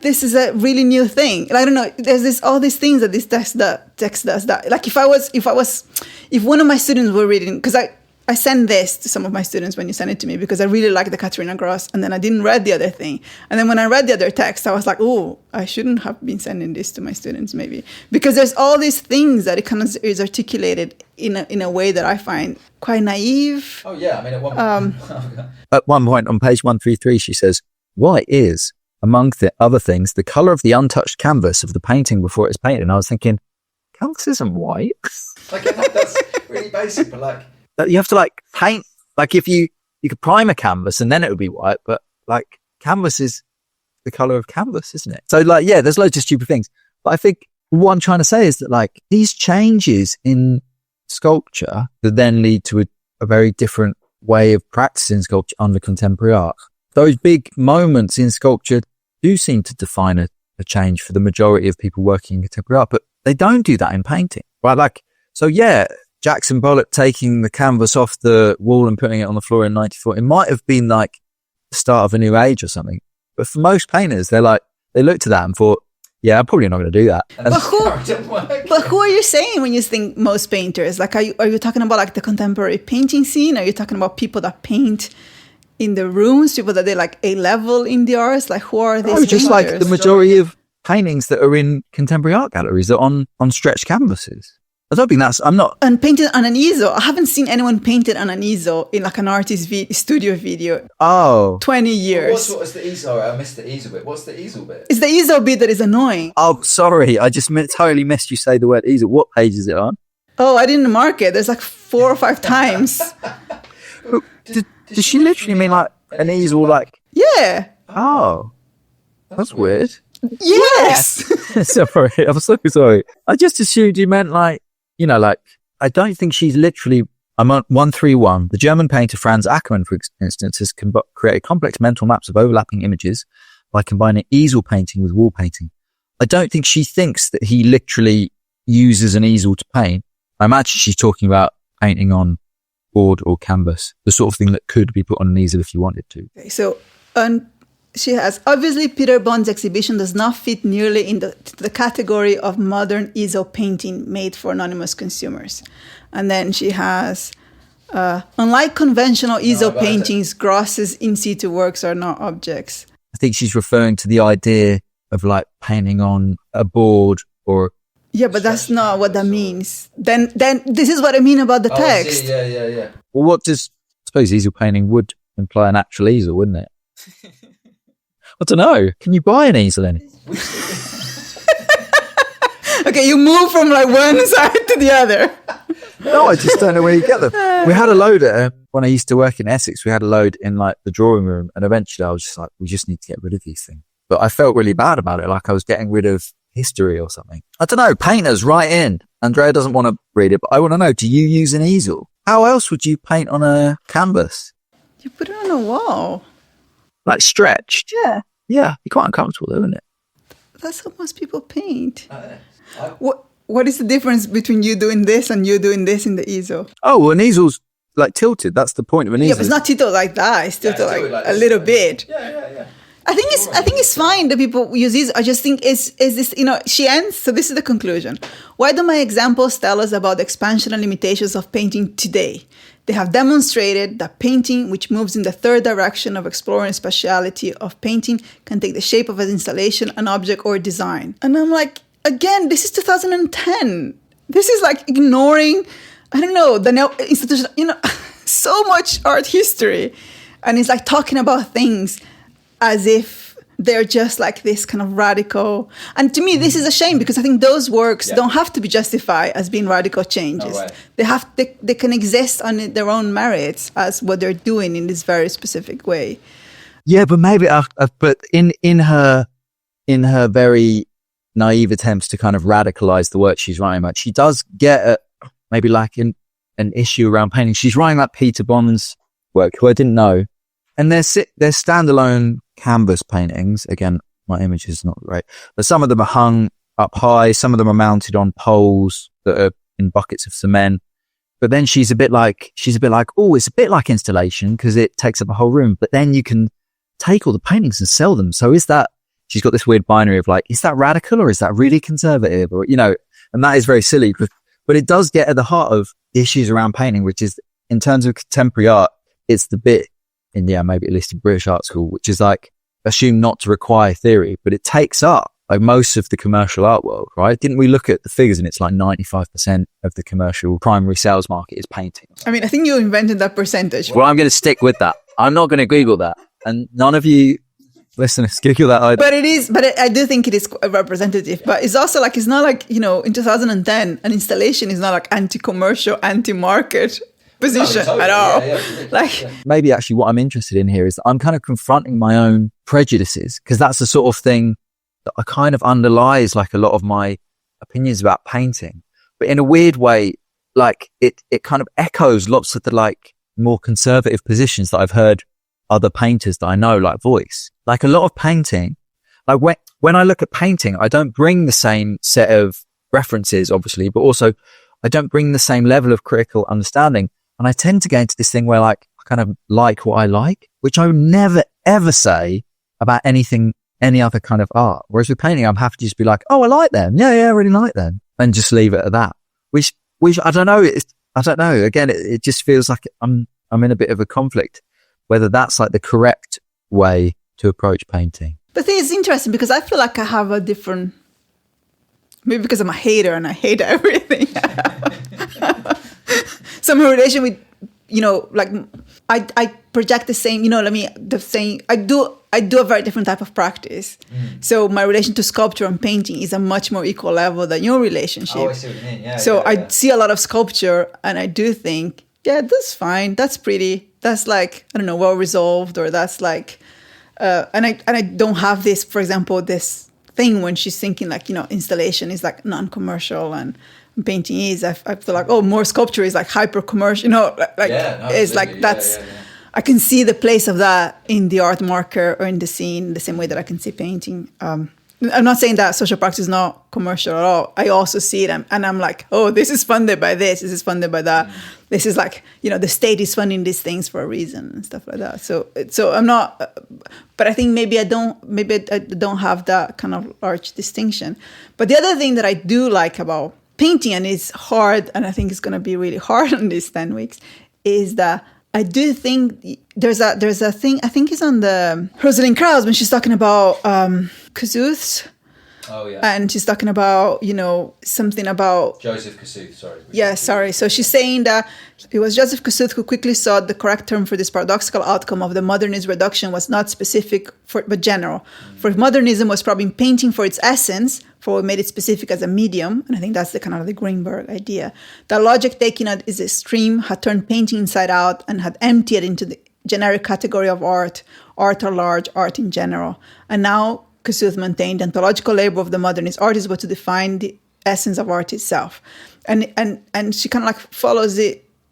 this is a really new thing. I don't know. There's all these things that this text does that. Like if one of my students were reading, because I send this to some of my students when you send it to me because I really like the Katharina Grosse, and then I didn't read the other thing. And then when I read the other text, I was like, oh, I shouldn't have been sending this to my students maybe. Because there's all these things that it kind of is articulated in a way that I find quite naive. Oh, yeah. I mean, at one point on page 133, she says, "White is, among the other things, the colour of the untouched canvas of the painting before it is painted." And I was thinking, canvas isn't white. Like, that's really basic, but like... You have to like paint, like if you could prime a canvas and then it would be white, but like canvas is the color of canvas, isn't it? So like, yeah, there's loads of stupid things. But I think what I'm trying to say is that like these changes in sculpture that then lead to a very different way of practicing sculpture under contemporary art. Those big moments in sculpture do seem to define a change for the majority of people working in contemporary art, but they don't do that in painting, right? Like, so yeah, Jackson Pollock taking the canvas off the wall and putting it on the floor in 94, it might have been like the start of a new age or something. But for most painters, they looked at that and thought, yeah, I'm probably not going to do that. But who are you saying when you think most painters? Like, are you talking about like the contemporary painting scene? Are you talking about people that paint in the rooms, people that they like A-level in the arts? Like, who are these painters? Just like the majority of paintings that are in contemporary art galleries are on stretched canvases. I don't think I'm not. And painted on an easel. I haven't seen anyone painted on an easel in like an artist studio video. Oh. 20 years. What's the easel? I missed the easel bit. What's the easel bit? It's the easel bit that is annoying. Oh, sorry. I just totally missed you say the word easel. What page is it on? Oh, I didn't mark it. There's like 4 or 5 times. Did she literally mean like an easel like? Yeah. Oh. That's weird. Yes. Sorry. I'm so sorry. I just assumed you meant like, like, I don't think she's literally, I'm on 131. The German painter Franz Ackermann, for instance, has created complex mental maps of overlapping images by combining easel painting with wall painting. I don't think she thinks that he literally uses an easel to paint. I imagine she's talking about painting on board or canvas, the sort of thing that could be put on an easel if you wanted to. Okay, so, she has, obviously, Peter Bond's exhibition does not fit nearly in the category of modern easel painting made for anonymous consumers. And then she has, unlike conventional easel paintings, Grosse's in situ works are not objects. I think she's referring to the idea of like painting on a board or... Yeah, but that's not what that means. Then this is what I mean about the text. Yeah. Well, I suppose easel painting would imply an actual easel, wouldn't it? I don't know. Can you buy an easel then? Okay, you move from like one side to the other. No, I just don't know where you get them. We had a load when I used to work in Essex. We had a load in like the drawing room, and eventually I was just like, we just need to get rid of these things. But I felt really bad about it, like I was getting rid of history or something. I don't know. Painters, write in. Andrea doesn't want to read it, but I want to know: do you use an easel? How else would you paint on a canvas? You put it on a wall. Like stretched? Yeah. Yeah, you're quite uncomfortable, though, isn't it? That's how most people paint. What is the difference between you doing this and you doing this in the easel? Oh, well, an easel's like tilted. That's the point of an easel. Yeah, but it's not tilted like that. It's tilted like a little bit. Yeah. I think it's fine that people use these. I just think is this, she ends. So this is the conclusion. Why do my examples tell us about the expansion and limitations of painting today? They have demonstrated that painting, which moves in the third direction of exploring spatiality of painting, can take the shape of an installation, an object, or design. And I'm like, again, this is 2010. This is like ignoring, I don't know, the institution, so much art history. And it's like talking about things as if they're just like this kind of radical. And to me, this is a shame because I think those works don't have to be justified as being radical changes. No way. They can exist on their own merits as what they're doing in this very specific way. Yeah, but maybe, but in her very naive attempts to kind of radicalize the work she's writing about, she does get at maybe like in an issue around painting. She's writing that Peter Bond's work, who I didn't know. And they're standalone canvas paintings. Again, my image is not great, but some of them are hung up high. Some of them are mounted on poles that are in buckets of cement. But then she's a bit like, oh, it's a bit like installation because it takes up a whole room. But then you can take all the paintings and sell them. So she's got this weird binary of like, is that radical or is that really conservative? Or, and that is very silly, but it does get at the heart of issues around painting, which is in terms of contemporary art, it's the bit maybe at least in British art school, which is like assumed not to require theory, but it takes up like most of the commercial art world, right? Didn't we look at the figures and it's like 95% of the commercial primary sales market is painting? I mean, I think you invented that percentage. Well, I'm going to stick with that. I'm not going to Google that. And none of you listeners Google that either. But I do think it is representative. But it's also like, it's not like, in 2010, an installation is not like anti-commercial, anti-market position at all. Maybe actually what I'm interested in here is that I'm kind of confronting my own prejudices, because that's the sort of thing that I kind of underlies like a lot of my opinions about painting. But in a weird way, like it kind of echoes lots of the like more conservative positions that I've heard other painters that I know, like Voice. Like a lot of painting, like when I look at painting, I don't bring the same set of references, obviously, but also I don't bring the same level of critical understanding. And I tend to get into this thing where like, I kind of like what I like, which I would never, ever say about any other kind of art. Whereas with painting, I'm happy to just be like, oh, I like them. Yeah, I really like them. And just leave it at that, which I don't know. I don't know. Again, it just feels like I'm in a bit of a conflict, whether that's like the correct way to approach painting. But it's interesting because I feel like I have a different, maybe because I'm a hater and I hate everything. So my relation with, like I project the same, the same, I do a very different type of practice. So my relation to sculpture and painting is a much more equal level than your relationship. Oh, I see what you mean. Yeah. So I see a lot of sculpture and I do think, yeah, that's fine. That's pretty. That's like, I don't know, well resolved, or that's like, and I don't have this, for example, this thing when she's thinking like, installation is like non-commercial and painting is, I feel like, oh, more sculpture is like hyper commercial, it's like that's, I can see the place of that in the art marker or in the scene the same way that I can see painting. I'm not saying that social practice is not commercial at all. I also see it and I'm like, oh, this is funded by this is funded by that. This is like, the state is funding these things for a reason and stuff like that. So I'm not, but I think maybe I don't have that kind of large distinction. But the other thing that I do like about painting, and it's hard, and I think it's going to be really hard on these 10 weeks, is that I do think there's a thing, I think it's on the Rosalind Krauss when she's talking about Kossuth's. Oh, yeah. And she's talking about, something about... Joseph Kossuth, sorry. Yeah, sorry. So she's saying that it was Joseph Kossuth who quickly saw the correct term for this paradoxical outcome of the modernist reduction was not specific, but general. For modernism was probably painting for its essence, for what made it specific as a medium. And I think that's the kind of the Greenberg idea. That logic taken at its extreme had turned painting inside out and had emptied it into the generic category of art at large, art in general. And now Kossuth maintained the ontological labor of the modernist artist was to define the essence of art itself. And she kind of like follows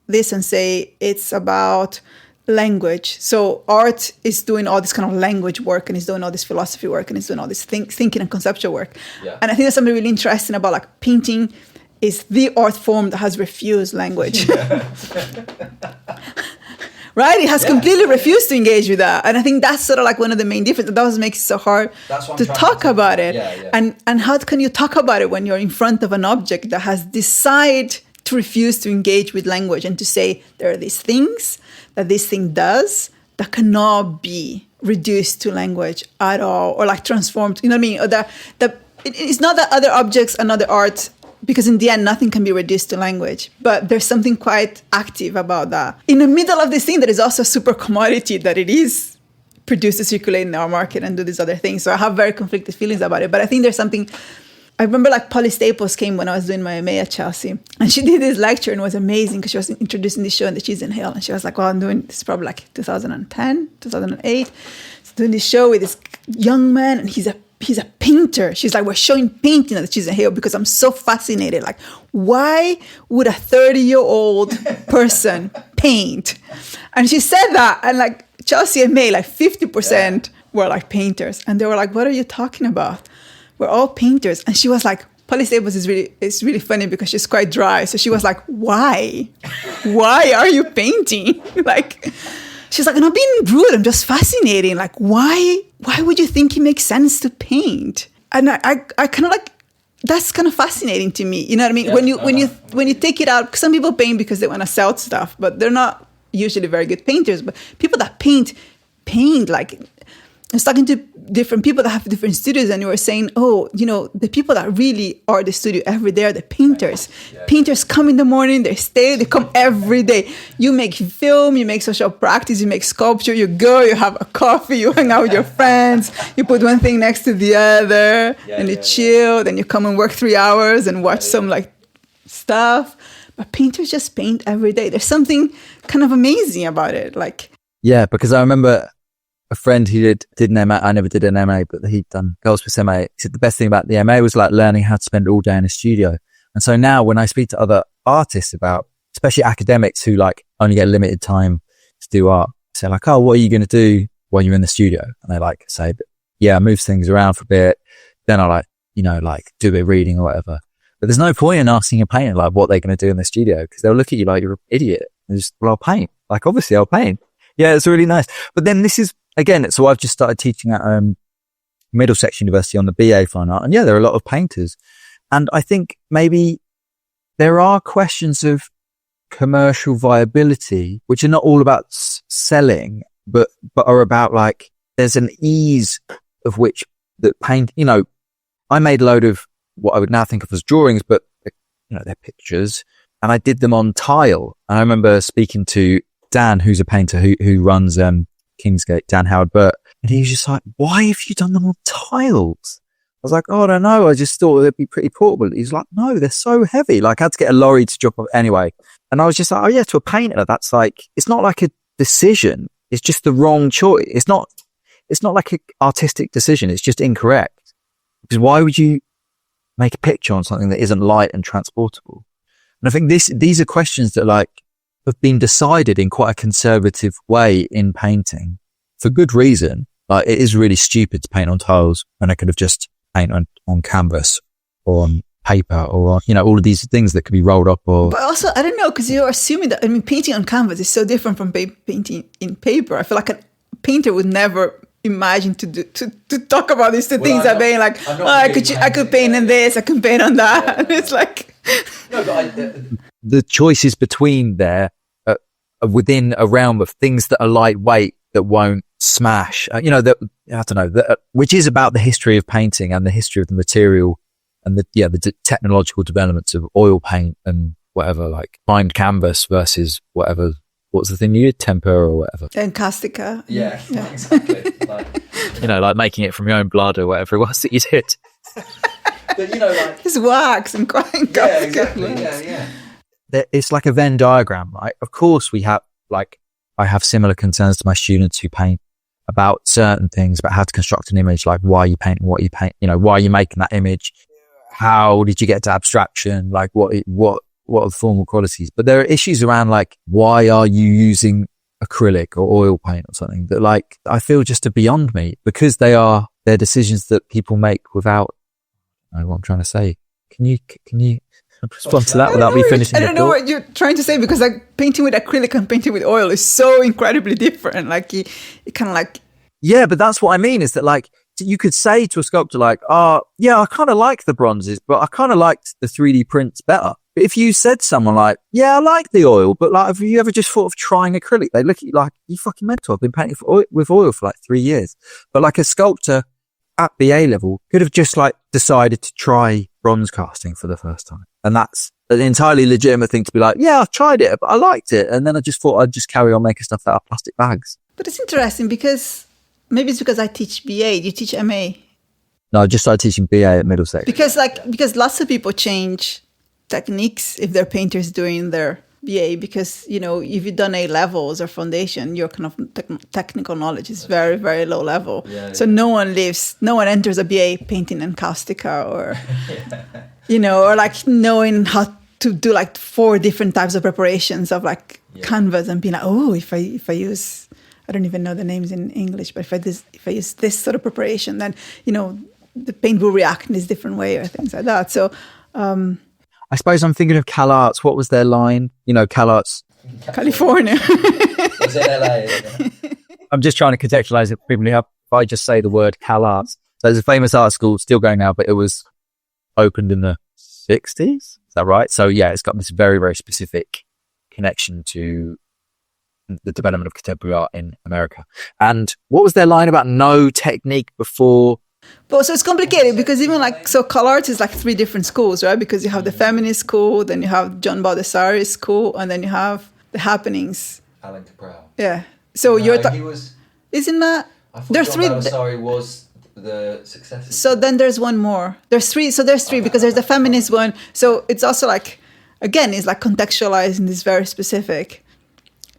this and say it's about language. So art is doing all this kind of language work and is doing all this philosophy work and is doing all this thinking and conceptual work. Yeah. And I think there's something really interesting about like painting is the art form that has refused language. Yeah. Right? It has completely refused to engage with that. And I think that's sort of like one of the main differences. That was makes it so hard to talk about it. Yeah. And how can you talk about it when you're in front of an object that has decided to refuse to engage with language and to say there are these things that this thing does that cannot be reduced to language at all or like transformed, you know what I mean? Or it's not that other objects and other art, because in the end, nothing can be reduced to language. But there's something quite active about that. In the middle of this thing, there is also a super commodity that it is produced to circulate in our market and do these other things. So I have very conflicted feelings about it. But I think there's something... I remember like Polly Staples came when I was doing my MA at Chelsea. And she did this lecture and it was amazing because she was introducing this show in the Cheese and Hill. And she was like, well, I'm doing this probably like 2010, 2008. So doing this show with this young man and he's a he's a painter. She's like, we're showing painting at the Chisholm Hill because I'm so fascinated. Like, why would a 30-year-old person paint? And she said that, and like Chelsea and May, like 50% were like painters. And they were like, what are you talking about? We're all painters. And she was like, Polly Staples is really funny because she's quite dry. So she was like, why? Why are you painting? Like, she's like, I'm not being rude. I'm just fascinating. Like, why would you think it makes sense to paint? And I kind of like, that's kind of fascinating to me. You know what I mean? Yeah. When you take it out, some people paint because they want to sell stuff, but they're not usually very good painters. But people that paint like, I was talking to different people that have different studios, and you were saying, oh, you know, the people that really are the studio every day are the painters. Yeah. Painters come in the morning, they come every day. You make film, you make social practice, you make sculpture, you go, you have a coffee, you hang out with your friends, you put one thing next to the other, and you chill, then you come and work 3 hours and watch some like stuff. But painters just paint every day. There's something kind of amazing about it. Like, yeah, because I remember a friend who did an MA. I never did an MA, but he'd done Girls Plus MA. He said the best thing about the MA was like learning how to spend all day in a studio. And so now when I speak to other artists about, especially academics who like only get limited time to do art, say like, oh, what are you going to do while you're in the studio? And they like say, yeah, I move things around for a bit. Then I like, you know, like do a bit of reading or whatever. But there's no point in asking a painter like what they're going to do in the studio because they'll look at you like you're an idiot. And just, well, I'll paint. Like obviously I'll paint. Yeah, it's really nice. But then this is, again, so I've just started teaching at Middlesex University on the BA Fine Art. And yeah, there are a lot of painters. And I think maybe there are questions of commercial viability, which are not all about selling, but are about like, there's an ease of which that paint, you know, I made a load of what I would now think of as drawings, but you know, they're pictures, and I did them on tile. And I remember speaking to Dan, who's a painter who runs, Kingsgate, Dan Howard Burt. And he was just like, why have you done them on tiles? I was like, oh, I don't know. I just thought they'd be pretty portable. He's like, no, they're so heavy. Like I had to get a lorry to drop off anyway. And I was just like, oh yeah, to a painter, that's like, it's not like a decision. It's just the wrong choice. It's not like an artistic decision. It's just incorrect. Because why would you make a picture on something that isn't light and transportable? And I think these are questions that like have been decided in quite a conservative way in painting for good reason. Like it is really stupid to paint on tiles when I could have just paint on canvas or on paper or on, you know, all of these things that could be rolled up or. But also, I don't know, because you're assuming that, I mean, painting on canvas is so different from painting in paper. I feel like a painter would never imagine to talk about these two things that being like, oh, I could paint on this, I could paint on that. Yeah. It's like. No, but the choices between there within a realm of things that are lightweight that won't smash, you know, that I don't know, which is about the history of painting and the history of the material and the technological developments of oil paint and whatever, like fine canvas versus whatever. What's the thing you did? Tempera or whatever. Encastica. Yeah. Exactly. Like, you know, like making it from your own blood or whatever it was that you did. But, you know, like it's wax and crying. Yeah, exactly. Yeah. It's like a Venn diagram, right? Of course, we have like I have similar concerns to my students who paint about certain things, about how to construct an image, like why you paint what you paint. You know, why are you making that image? How did you get to abstraction? Like what are the formal qualities? But there are issues around like why are you using acrylic or oil paint or something that like I feel just are beyond me because they're decisions that people make without. I don't know what I'm trying to say. Can you respond to that without me finishing? I don't know what you're trying to say because like painting with acrylic and painting with oil is so incredibly different. Like it kind of like. Yeah, but that's what I mean is that like you could say to a sculptor like, yeah, I kind of like the bronzes, but I kind of liked the 3D prints better. But if you said to someone like, yeah, I like the oil, but like, have you ever just thought of trying acrylic? They look at you like, you fucking mental. I've been painting with oil for like 3 years. But like a sculptor at BA level could have just like decided to try bronze casting for the first time. And that's an entirely legitimate thing to be like, yeah, I tried it, but I liked it. And then I just thought I'd just carry on making stuff out of plastic bags. But it's interesting because maybe it's because I teach BA. Do you teach MA? No, I just started teaching BA at Middlesex. Because lots of people change techniques if they're painters doing their BA because, you know, if you've done A levels or foundation, your kind of technical knowledge is very, very low level. So no one enters a BA painting Encaustica or, you know, or like knowing how to do like 4 different types of preparations of like canvas and being like, oh, if I use, I don't even know the names in English, but if I use this sort of preparation, then, you know, the paint will react in this different way or things like that. So, I suppose I'm thinking of CalArts. What was their line? You know, CalArts. California. Was it LA? I'm just trying to contextualize it. People, if I just say the word CalArts. So there's a famous art school, still going now, but it was opened in the 60s. Is that right? So yeah, it's got this very, very specific connection to the development of contemporary art in America. And what was their line about no technique before? But so it's complicated because even like, so CalArts is like 3 different schools, right? Because you have the feminist school, then you have John Baldessari's school, and then you have the happenings. Alan Cabral. Yeah. So he was. Isn't that? I thought There's John 3. Baldessari was the successor. So then there's one more. There's 3. So there's 3 because there's the feminist one. So it's also like, again, it's like contextualized in this very specific.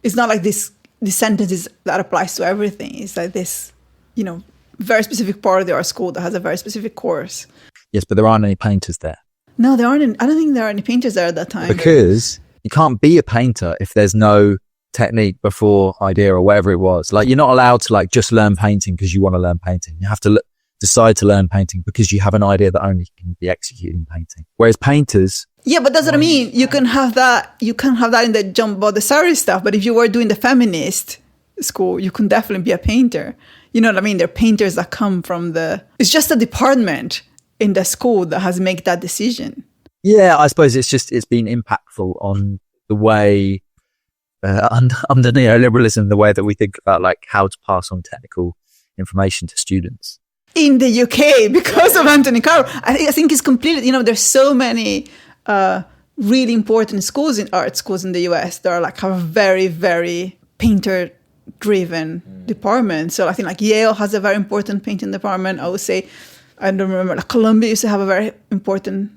It's not like this sentences that applies to everything. It's like this, you know, very specific part of the art school that has a very specific course. Yes, but there aren't any painters there. No, there aren't. I don't think there are any painters there at that time. Because you can't be a painter if there's no technique before idea or whatever it was. Like, you're not allowed to like just learn painting because you want to learn painting. You have to decide to learn painting because you have an idea that only can be executing painting. Whereas painters... Yeah, but that's what I mean. You can have that. You can have that in the John Baldessari stuff. But if you were doing the feminist school, you can definitely be a painter. You know what I mean? There are painters that come from it's just a department in the school that has made that decision. Yeah, I suppose it's been impactful on the way, under neoliberalism, the way that we think about like how to pass on technical information to students. In the UK, because of Anthony Carroll, I think it's completely, you know, there's so many really important schools in art schools in the US that are like have a very, very painter driven department. So I think like Yale has a very important painting department. I would say, I don't remember, like Columbia used to have a very important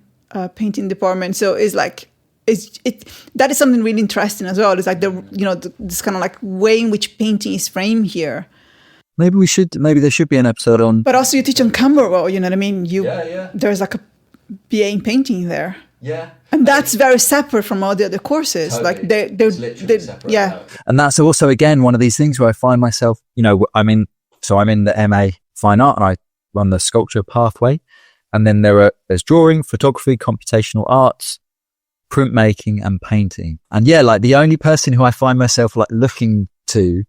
painting department. So it's like, that is something really interesting as well. It's like this kind of like way in which painting is framed here. Maybe there should be an episode on. But also you teach on Camberwell, you know what I mean? Yeah. There's like a BA in painting there. Yeah. And that's very separate from all the other courses. Totally. Like they're literally separate. Yeah. And that's also, again, one of these things where I find myself, you know, I'm in the MA Fine Art and I run the sculpture pathway. And then there's drawing, photography, computational arts, printmaking and painting. And yeah, like the only person who I find myself like looking to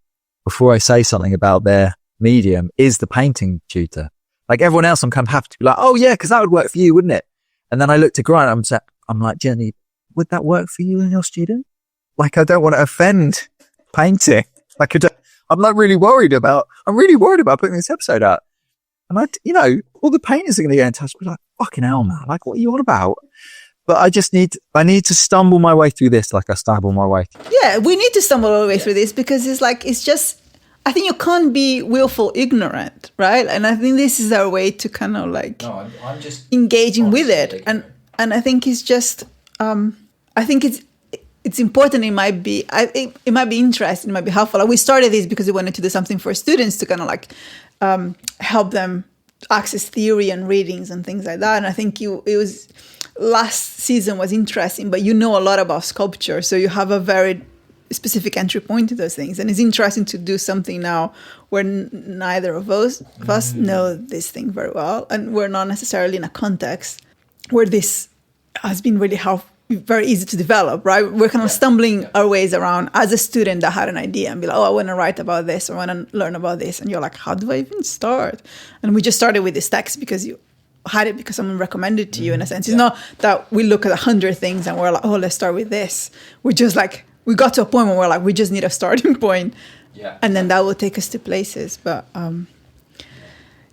before I say something about their medium is the painting tutor. Like everyone else, I'm kind of happy to be like, oh yeah, because that would work for you, wouldn't it? And then I look to Grant, I'm like, Jenny, would that work for you and your student? Like, I don't want to offend painting. Like, I'm really worried about putting this episode out. And all the painters are going to get in touch. Be like, fucking hell, man. Like, what are you on about? But I need to stumble my way through this. Like I stumble my way. Yeah, we need to stumble all the way through this because I think you can't be willful ignorant, right? And I think this is our way to kind of like I'm just engaging with it. And I think it's just, I think it's important. It might be interesting. It might be helpful. Like we started this because we wanted to do something for students to kind of like help them access theory and readings and things like that. And I think last season was interesting, but you know a lot about sculpture, so you have a very specific entry point to those things. And it's interesting to do something now where neither of us know this thing very well, and we're not necessarily in a context where this has been really very easy to develop, right? We're kind of stumbling our ways around as a student that had an idea and be like, oh, I want to write about this, or I want to learn about this. And you're like, how do I even start? And we just started with this text because you had it because someone recommended to you in a sense. It's not that we look at 100 things and we're like, oh, let's start with this. We're just like, we got to a point where we're like, we just need a starting point. Yeah. And then that will take us to places. But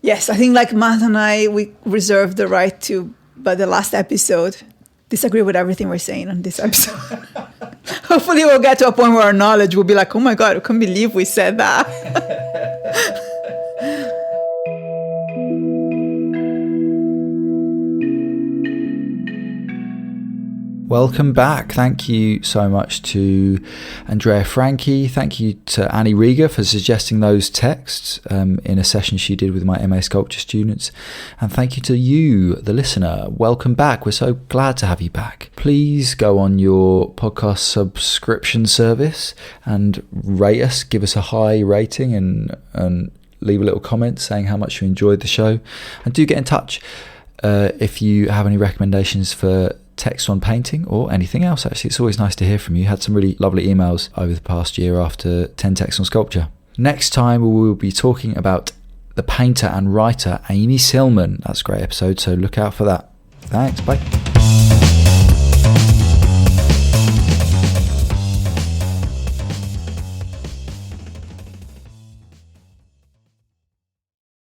yes, I think like Matt and I, we reserve the right to, by the last episode, disagree with everything we're saying on this episode. Hopefully we'll get to a point where our knowledge will be like, oh my God, I can't believe we said that. Welcome back. Thank you so much to Andrea Franchi. Thank you to Annie Rieger for suggesting those texts in a session she did with my MA Sculpture students. And thank you to you, the listener. Welcome back. We're so glad to have you back. Please go on your podcast subscription service and rate us. Give us a high rating and leave a little comment saying how much you enjoyed the show. And do get in touch if you have any recommendations for text on painting or anything else. Actually, it's always nice to hear from you. Had some really lovely emails over the past year after 10 texts on sculpture. Next time we will be talking about the painter and writer Amy Silman. That's a great episode, so look out for that. Thanks, bye.